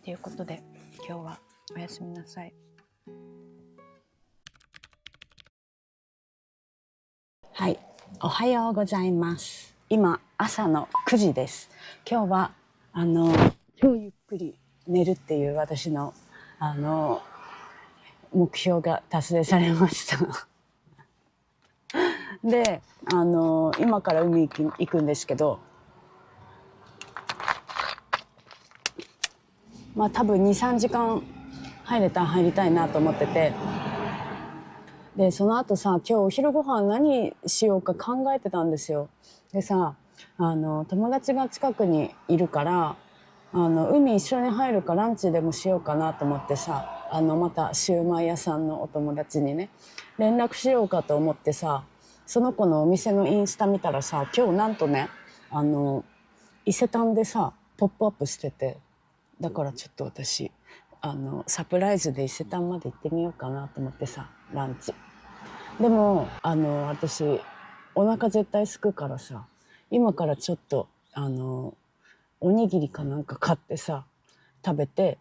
ということで今日はおやすみなさい。はい、おはようございます。今朝の9時です。今日は超ゆっくり寝るっていう私の目標が達成されましたで今から海行くんですけど、まあ多分 2,3 時間入れたら入りたいなと思ってて、でその後さ、今日お昼ご飯何しようか考えてたんですよ。でさ、友達が近くにいるから、海一緒に入るかランチでもしようかなと思ってさ、またシューマイ屋さんのお友達にね連絡しようかと思ってさ、その子のお店のインスタ見たらさ、今日なんとね伊勢丹でさポップアップしてて、だからちょっと私サプライズで伊勢丹まで行ってみようかなと思ってさ、ランチ。でも私お腹絶対空くからさ、今からちょっとおにぎりかなんか買ってさ食べて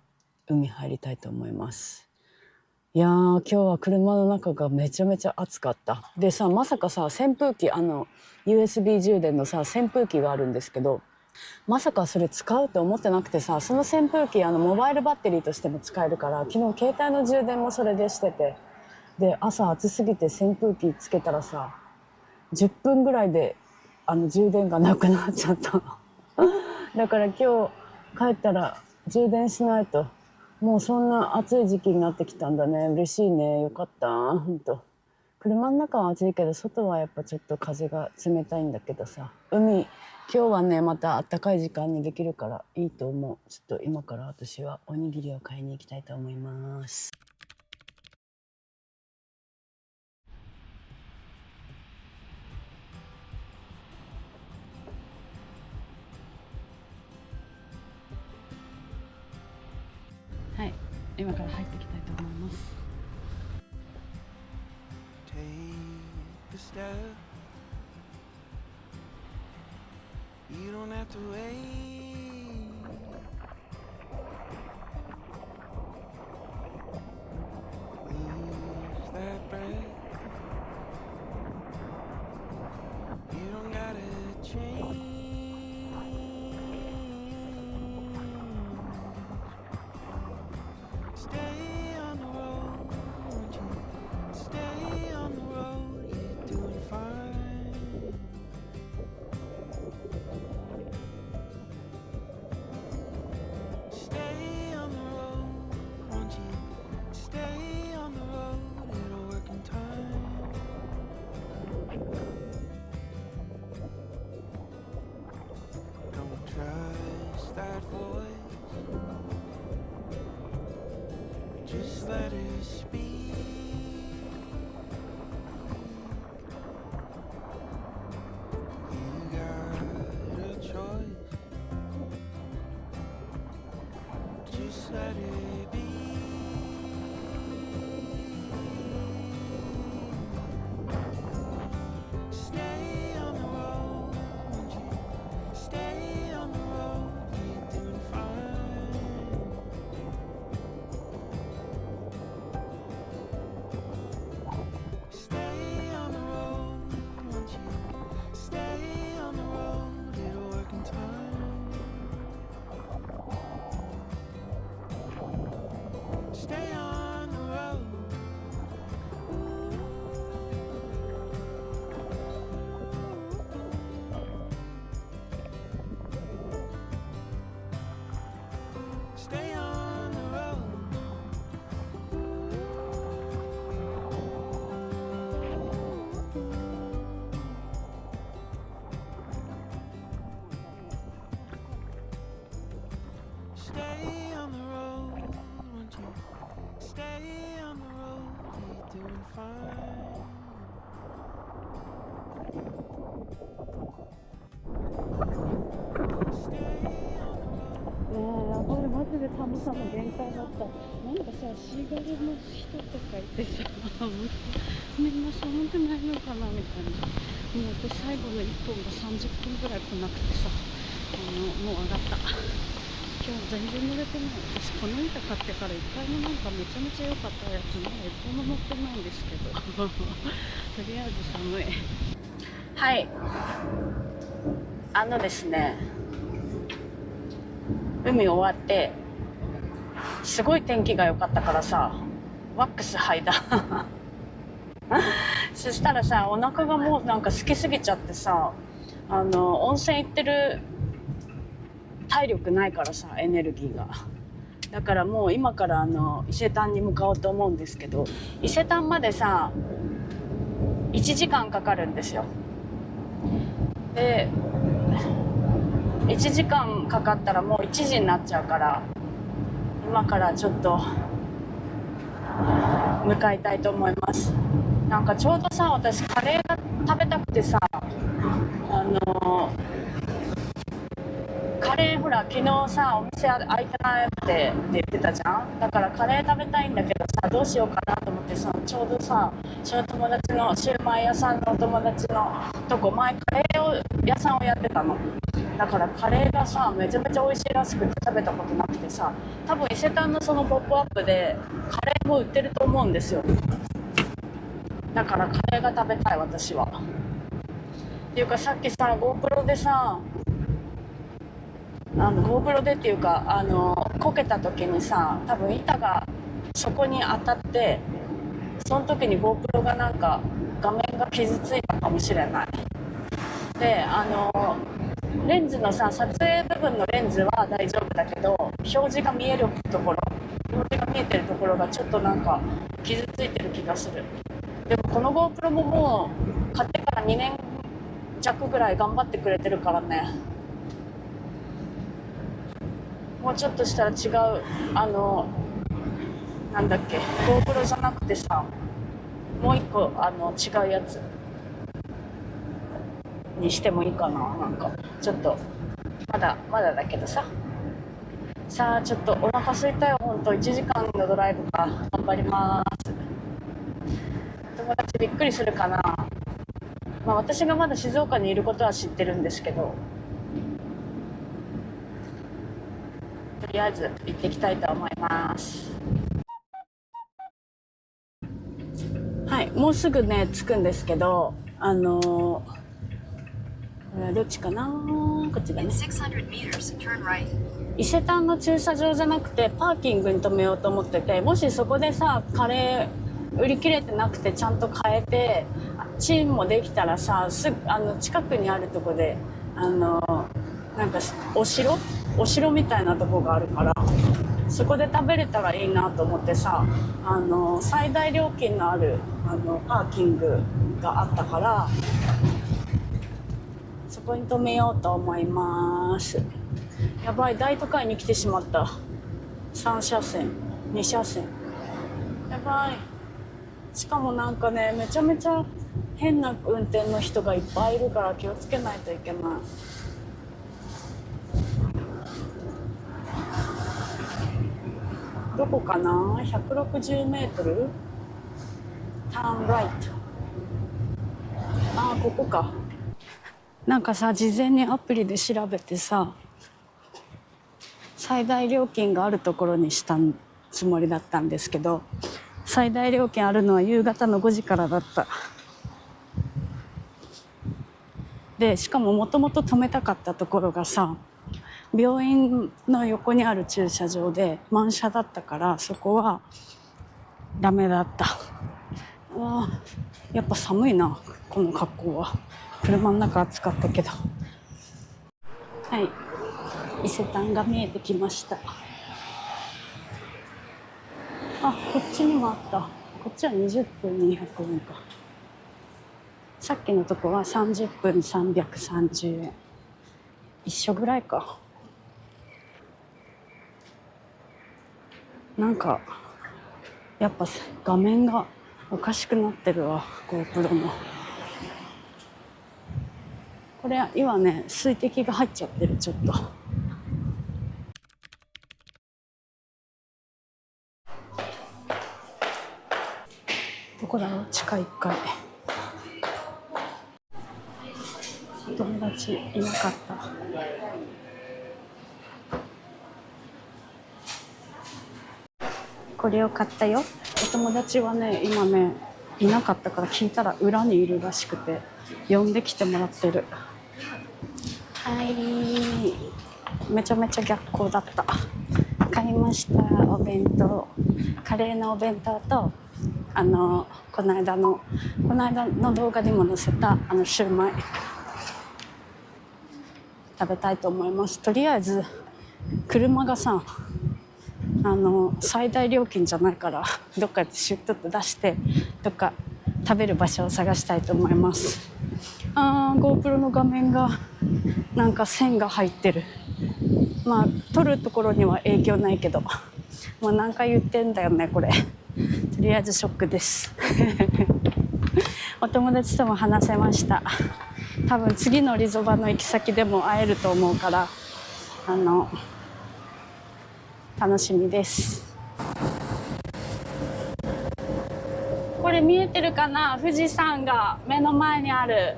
海入りたいと思います。いやー、今日は車の中がめちゃめちゃ暑かった。でさ、まさかさ扇風機USB 充電のさ扇風機があるんですけど、まさかそれ使うと思ってなくてさ、その扇風機モバイルバッテリーとしても使えるから、昨日携帯の充電もそれでしてて、で朝暑すぎて扇風機つけたらさ10分ぐらいで充電がなくなっちゃったのだから今日帰ったら充電しないと。もうそんな暑い時期になってきたんだね。嬉しいね。よかった。本当。車の中は暑いけど、外はやっぱちょっと風が冷たいんだけどさ。海、今日はね、また暖かい時間にできるからいいと思う。ちょっと今から私はおにぎりを買いに行きたいと思います。はい、今から入っていきたいと思います。Take the step. You don't have to wait. Lose that breath. You don't gotta change. Stay on the road, won't you? Stay on the road, you're doing fine. let her speak. You got a choice. Just let it be. Stay on the road, won't you? Stay on the road, you're doing fine. Stay on the road, won't you? Stay on the road, it'll work in time. Stay on the road. Stay on the road. Stay on the road, won't you? Stay on the road, you're doing fine.ねえ、やばい、マジで寒さの限界だった。なんかさ、シーガルの人とかいてさ、みんな寒くないのかなみたいな。もう私最後の1本が30分ぐらい来なくてさ、もう上がった。今日全然濡れてない。私この板買ってから1回もなんかめちゃめちゃ良かったやつまだ1本も持ってないんですけどとりあえず寒い。はい、ですね、海終わってすごい天気が良かったからさ、ワックス履いたそしたらさ、お腹がもうなんか空きすぎちゃってさ、温泉行ってる体力ないからさ、エネルギーが。だからもう今から伊勢丹に向かおうと思うんですけど、伊勢丹までさ1時間かかるんですよ。で1時間かかったらもう1時になっちゃうから、今からちょっと向かいたいと思います。なんかちょうどさ、私カレーが食べたくてさ、カレーほら昨日さお店開いてないって言ってたじゃん。だからカレー食べたいんだけどさ、どうしようかなと思ってさ、ちょうどさ、その友達のシューマイ屋さんのお友達のとこ前カレー屋さんをやってたの。だからカレーがさめちゃめちゃ美味しいらしくて食べたことなくてさ、多分伊勢丹のそのポップアップでカレーも売ってると思うんですよ。だからカレーが食べたい私は。っていうかさっきさ GoPro でさ、GoPro でっていうかこけた時にさ、多分板がそこに当たって、その時に GoPro がなんか画面が傷ついたかもしれない。でレンズのさ、撮影部分のレンズは大丈夫だけど、表示が見えるところ、表示が見えてるところがちょっとなんか傷ついてる気がする。でもこの GoPro ももう買ってから2年弱ぐらい頑張ってくれてるからね。もうちょっとしたら違うなんだっけ GoPro じゃなくてさ、もう一個違うやつにしてもいいかな。なんかちょっとまだだけどさあちょっとお腹空いたよ。ほんと1時間のドライブか。頑張ります。友達びっくりするかな。まあ私がまだ静岡にいることは知ってるんですけど、とりあえず行ってきたいと思います。はい、もうすぐね着くんですけど、どっちかな、こっちだね。伊勢丹の駐車場じゃなくてパーキングに止めようと思ってて、もしそこでさカレー売り切れてなくてちゃんと買えてチームもできたらさ、すぐ近くにあるとこでなんかお城みたいなとこがあるから、そこで食べれたらいいなと思ってさ、最大料金のあるパーキングがあったから、そこに止めようと思います。やばい、大都会に来てしまった。3車線2車線やばい。しかもなんかね、めちゃめちゃ変な運転の人がいっぱいいるから気をつけないといけない。どこかな？ 160 メートル？ターンライト。ああ、ここか。なんかさ、事前にアプリで調べてさ、最大料金があるところにしたつもりだったんですけど、最大料金あるのは夕方の5時からだった。で、しかももともと止めたかったところがさ、病院の横にある駐車場で満車だったから、そこはダメだった。やっぱ寒いな、この格好は。車の中暑かったけど。はい、伊勢丹が見えてきました。あ、こっちにもあった。こっちは20分200円か。さっきのとこは30分330円。一緒ぐらいか。なんかやっぱ画面がおかしくなってるわ、 GoPro の。これ今ね、水滴が入っちゃってる、ちょっと。どこだろう、地下1階。友達いなかった。これを買ったよ。お友達はね、今ねいなかったから聞いたら裏にいるらしくて呼んできてもらってる。はい、めちゃめちゃ逆光だった。買いました、お弁当。カレーのお弁当とこの間の動画にも載せたシューマイ食べたいと思います。とりあえず車がさ、最大料金じゃないから、どっかでちょっと出してどっか食べる場所を探したいと思います。GoPro の画面がなんか線が入ってる。まあ撮るところには影響ないけど、もう何回言ってんだよねこれ。とりあえずショックですお友達とも話せました。多分次のリゾバの行き先でも会えると思うから楽しみです。これ見えてるかな、富士山が目の前にある。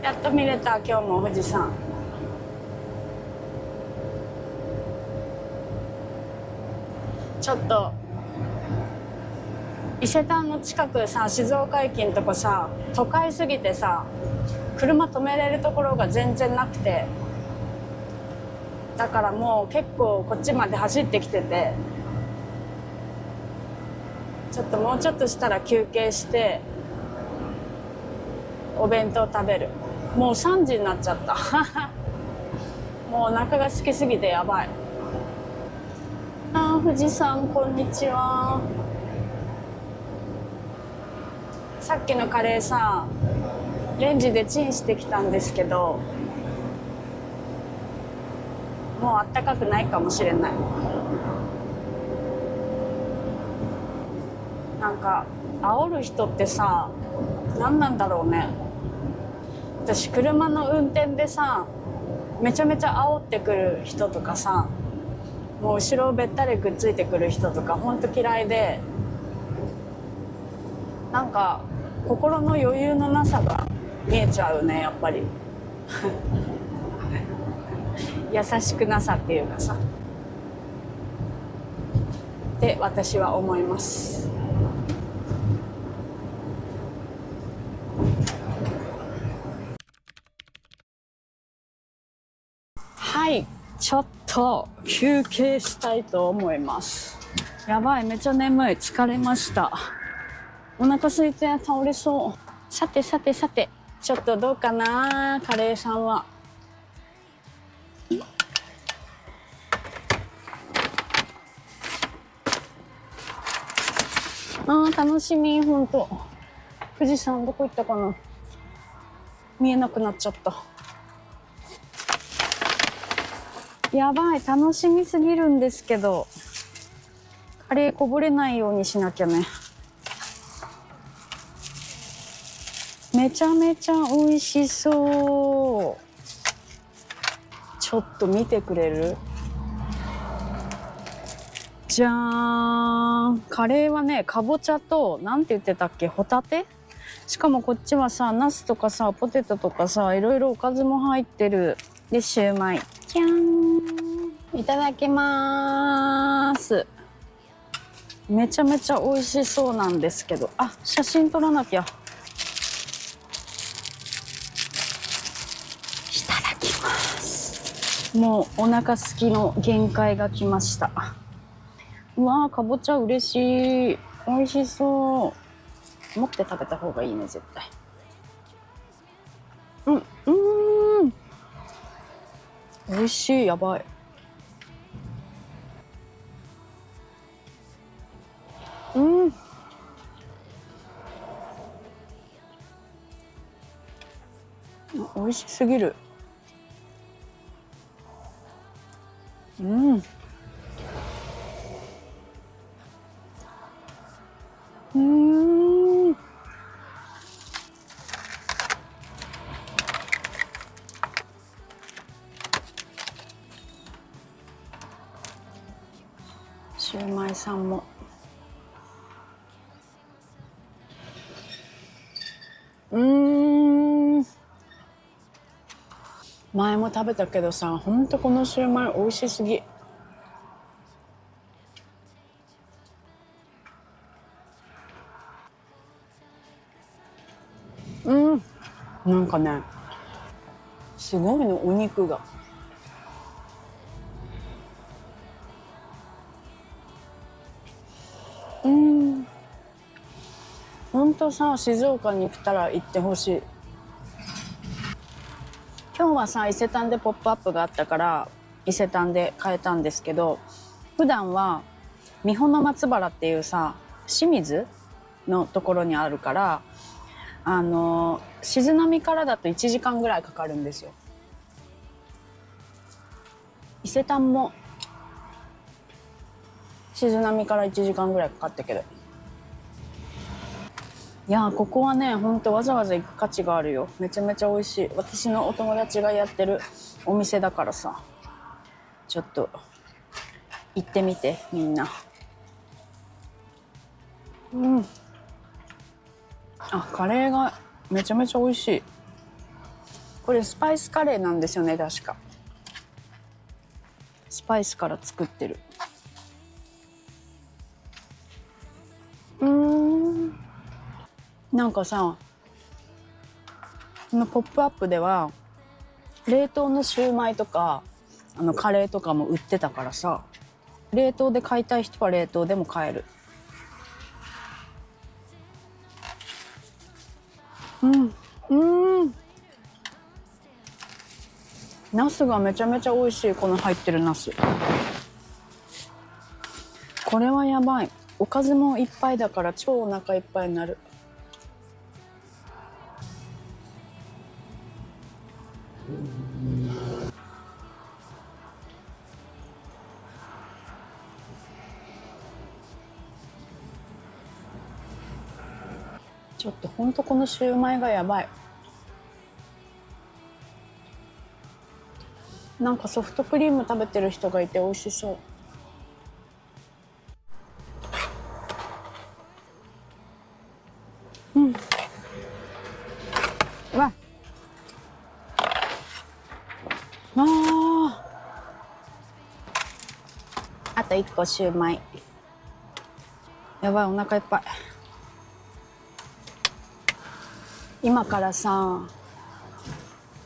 やっと見れた、今日も富士山。ちょっと伊勢丹の近くさ、静岡駅のとこさ、都会すぎてさ、車止めれるところが全然なくて、だからもう結構こっちまで走ってきてて、ちょっともうちょっとしたら休憩してお弁当食べる。もう3時になっちゃったもうお腹が空きすぎてやばい。富士山こんにちは。さっきのカレーさ、レンジでチンしてきたんですけど、もうあったかくないかもしれない。なんか煽る人ってさ、何なんだろうね。私車の運転でさ、めちゃめちゃ煽ってくる人とかさ、もう後ろをべったりくっついてくる人とかほんと嫌いで、なんか心の余裕のなさが見えちゃうね、やっぱり優しくなさっていうかさって私は思います。はい、ちょっと休憩したいと思います。やばい、めっちゃ眠い、疲れました。お腹空いて倒れそう。さてちょっとどうかな、カレーさんは。楽しみ、ほんと。富士山どこ行ったかな、見えなくなっちゃった。やばい、楽しみすぎるんですけど、カレーこぼれないようにしなきゃね。めちゃめちゃ美味しそう。ちょっと見てくれる？じゃーん。カレーはね、かぼちゃと、なんて言ってたっけ、ホタテ？しかもこっちはさ、ナスとかさ、ポテトとかさ、いろいろおかずも入ってる。で、シューマイ。じゃーん。いただきまーす。めちゃめちゃ美味しそうなんですけど。あ、写真撮らなきゃ。いただきます。もうお腹すきの限界が来ました。うわー、かぼちゃ嬉しい。美味しそう。持って食べた方がいいね、絶対。美味しい。やばい。美味しすぎる。シューマイさんも。前も食べたけどさ、ほんとこのシューマイ美味しすぎ。なんかね、すごいの、お肉が。ほんとさ、静岡に来たら行ってほしい。今日はさ、伊勢丹でポップアップがあったから伊勢丹で買えたんですけど、普段は三保の松原っていうさ、清水のところにあるから、静波からだと1時間ぐらいかかるんですよ。伊勢丹も静波から1時間ぐらいかかったけど、いやー、ここはね、ほんとわざわざ行く価値があるよ。めちゃめちゃ美味しい。私のお友達がやってるお店だからさ、ちょっと行ってみて、みんな。あ、カレーがめちゃめちゃ美味しい。これスパイスカレーなんですよね、確か。スパイスから作ってる。なんかさ、このポップアップでは冷凍のシューマイとかカレーとかも売ってたからさ、冷凍で買いたい人は冷凍でも買える。ナスがめちゃめちゃ美味しい。この入ってるナス、これはやばい。おかずもいっぱいだから超お腹いっぱいになる。ちょっとほんとこのシューマイがやばい。なんかソフトクリーム食べてる人がいて美味しそう。うわあと1個シューマイ。やばい、お腹いっぱい。今からさ、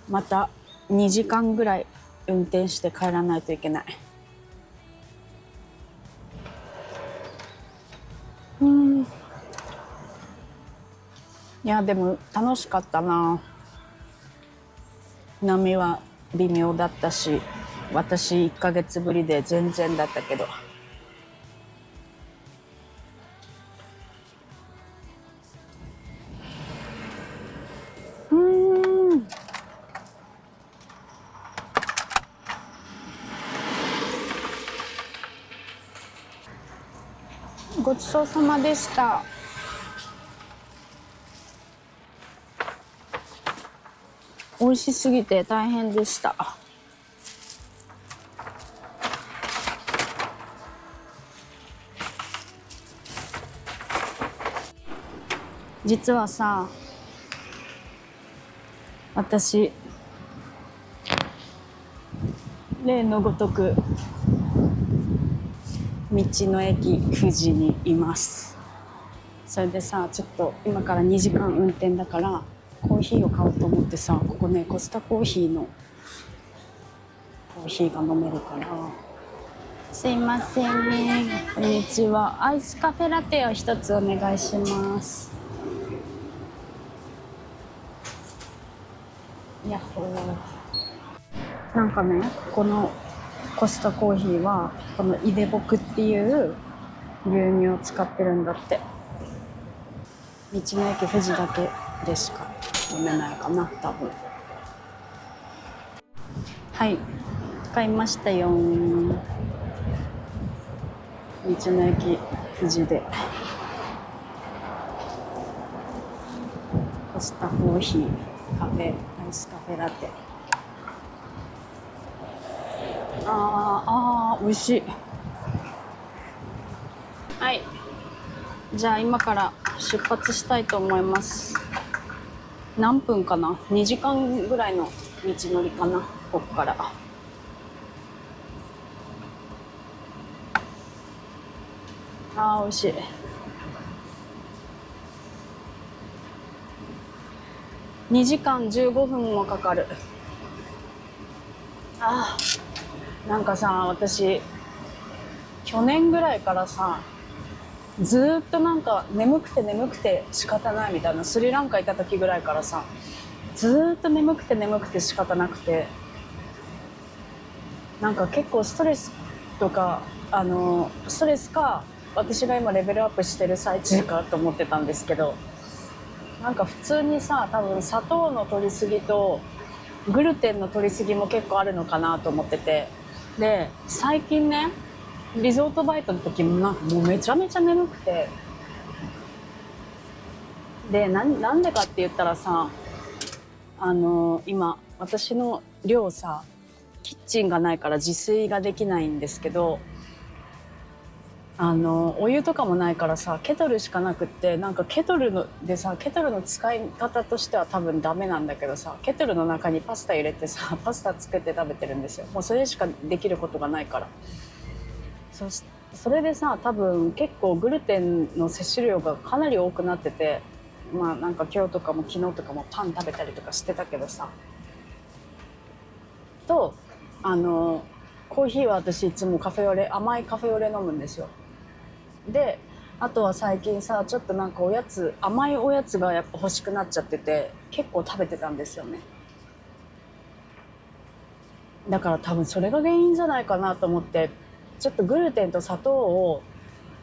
また2時間ぐらい運転して帰らないといけない。いや、でも楽しかったな。波は微妙だったし、私1ヶ月ぶりで全然だったけど。ごちそうさまでした。美味しすぎて大変でした。実はさ、私例のごとく道の駅富士にいます。それでさ、ちょっと今から2時間運転だからコーヒーを買おうと思ってさ、ここねコスタコーヒーのコーヒーが飲めるから。すいませんね、こんにちは。アイスカフェラテを一つお願いします。やっほー。なんかね、このコスタコーヒーはこのイデボクっていう牛乳を使ってるんだって。道の駅富士だけでしか飲めないかな、多分。はい、買いましたよ。道の駅富士でコスタコーヒーカフェアイスカフェラテ。美味しい。はい、じゃあ今から出発したいと思います。何分かな、2時間ぐらいの道のりかな、ここから。美味しい。2時間15分もかかる。なんかさ、私去年ぐらいからさ、ずーっとなんか眠くて仕方ないみたいな、スリランカいた時ぐらいからさ、ずーっと眠くて仕方なくて、なんか結構ストレスとかストレスか私が今レベルアップしてる最中かと思ってたんですけど、なんか普通にさ、多分砂糖の摂りすぎとグルテンの摂りすぎも結構あるのかなと思ってて、で最近ね、リゾートバイトの時もなんかもうめちゃめちゃ眠くて、でなんでかって言ったらさ、今私の寮さ、キッチンがないから自炊ができないんですけど、お湯とかもないからさ、ケトルしかなくって、なんかケトルの使い方としては多分ダメなんだけどさ、ケトルの中にパスタ入れてさ、パスタ作って食べてるんですよ。もうそれしかできることがないから。それでさ、多分結構グルテンの摂取量がかなり多くなってて、まあなんか今日とかも昨日とかもパン食べたりとかしてたけどさ、とコーヒーは私いつも甘いカフェオレ飲むんですよ。であとは最近さ、ちょっとなんか甘いおやつがやっぱ欲しくなっちゃってて、結構食べてたんですよね。だから多分それが原因じゃないかなと思って、ちょっとグルテンと砂糖を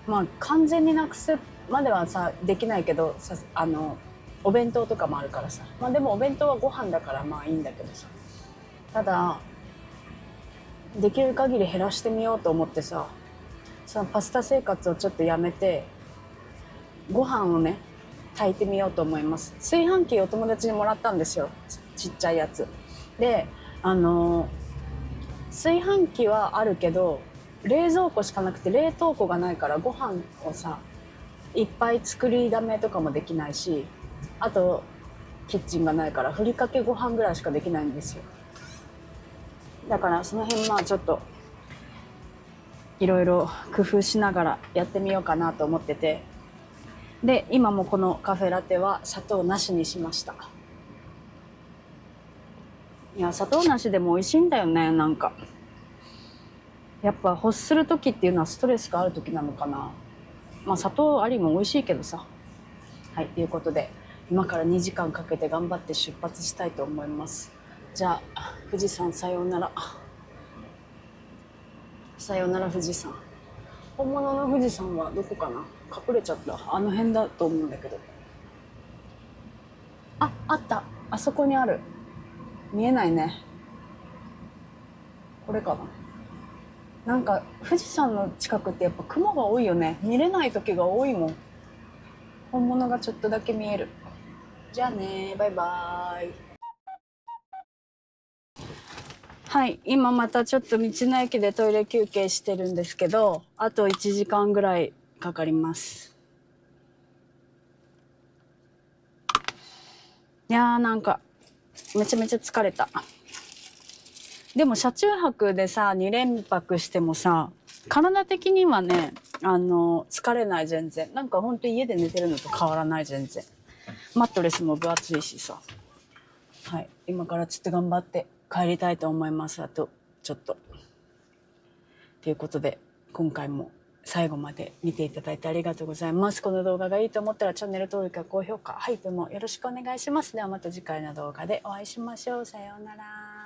まあ完全になくすまではさできないけどさ、お弁当とかもあるからさ、まあでもお弁当はご飯だからまあいいんだけどさ、ただできる限り減らしてみようと思ってさ、そのパスタ生活をちょっとやめて、ご飯をね炊いてみようと思います。炊飯器をお友達にもらったんですよ、ちっちゃいやつで。炊飯器はあるけど冷蔵庫しかなくて、冷凍庫がないからご飯をさいっぱい作りだめとかもできないし、あとキッチンがないからふりかけご飯ぐらいしかできないんですよ。だからその辺まあちょっといろいろ工夫しながらやってみようかなと思ってて、で今もこのカフェラテは砂糖なしにしました。いや砂糖なしでも美味しいんだよね。なんかやっぱ欲する時っていうのはストレスがある時なのかな。まあ砂糖ありも美味しいけどさ。はい、ということで今から2時間かけて頑張って出発したいと思います。じゃあ富士山さようなら。さようなら富士山。本物の富士山はどこかな、隠れちゃった。あの辺だと思うんだけど。あった、あそこにある。見えないね、これかな。なんか富士山の近くってやっぱ雲が多いよね。見れない時が多いもん。本物がちょっとだけ見える。じゃあね、バイバーイ。はい、今またちょっと道の駅でトイレ休憩してるんですけど、あと1時間ぐらいかかります。いやーなんかめちゃめちゃ疲れた。でも車中泊でさ2連泊してもさ、体的にはね疲れない。全然なんかほんと家で寝てるのと変わらない。全然マットレスも分厚いしさ。はい、今からちょっと頑張って帰りたいと思います。あとちょっとということで、今回も最後まで見ていただいてありがとうございます。この動画がいいと思ったらチャンネル登録や高評価、ハイプもよろしくお願いします。ではまた次回の動画でお会いしましょう。さようなら。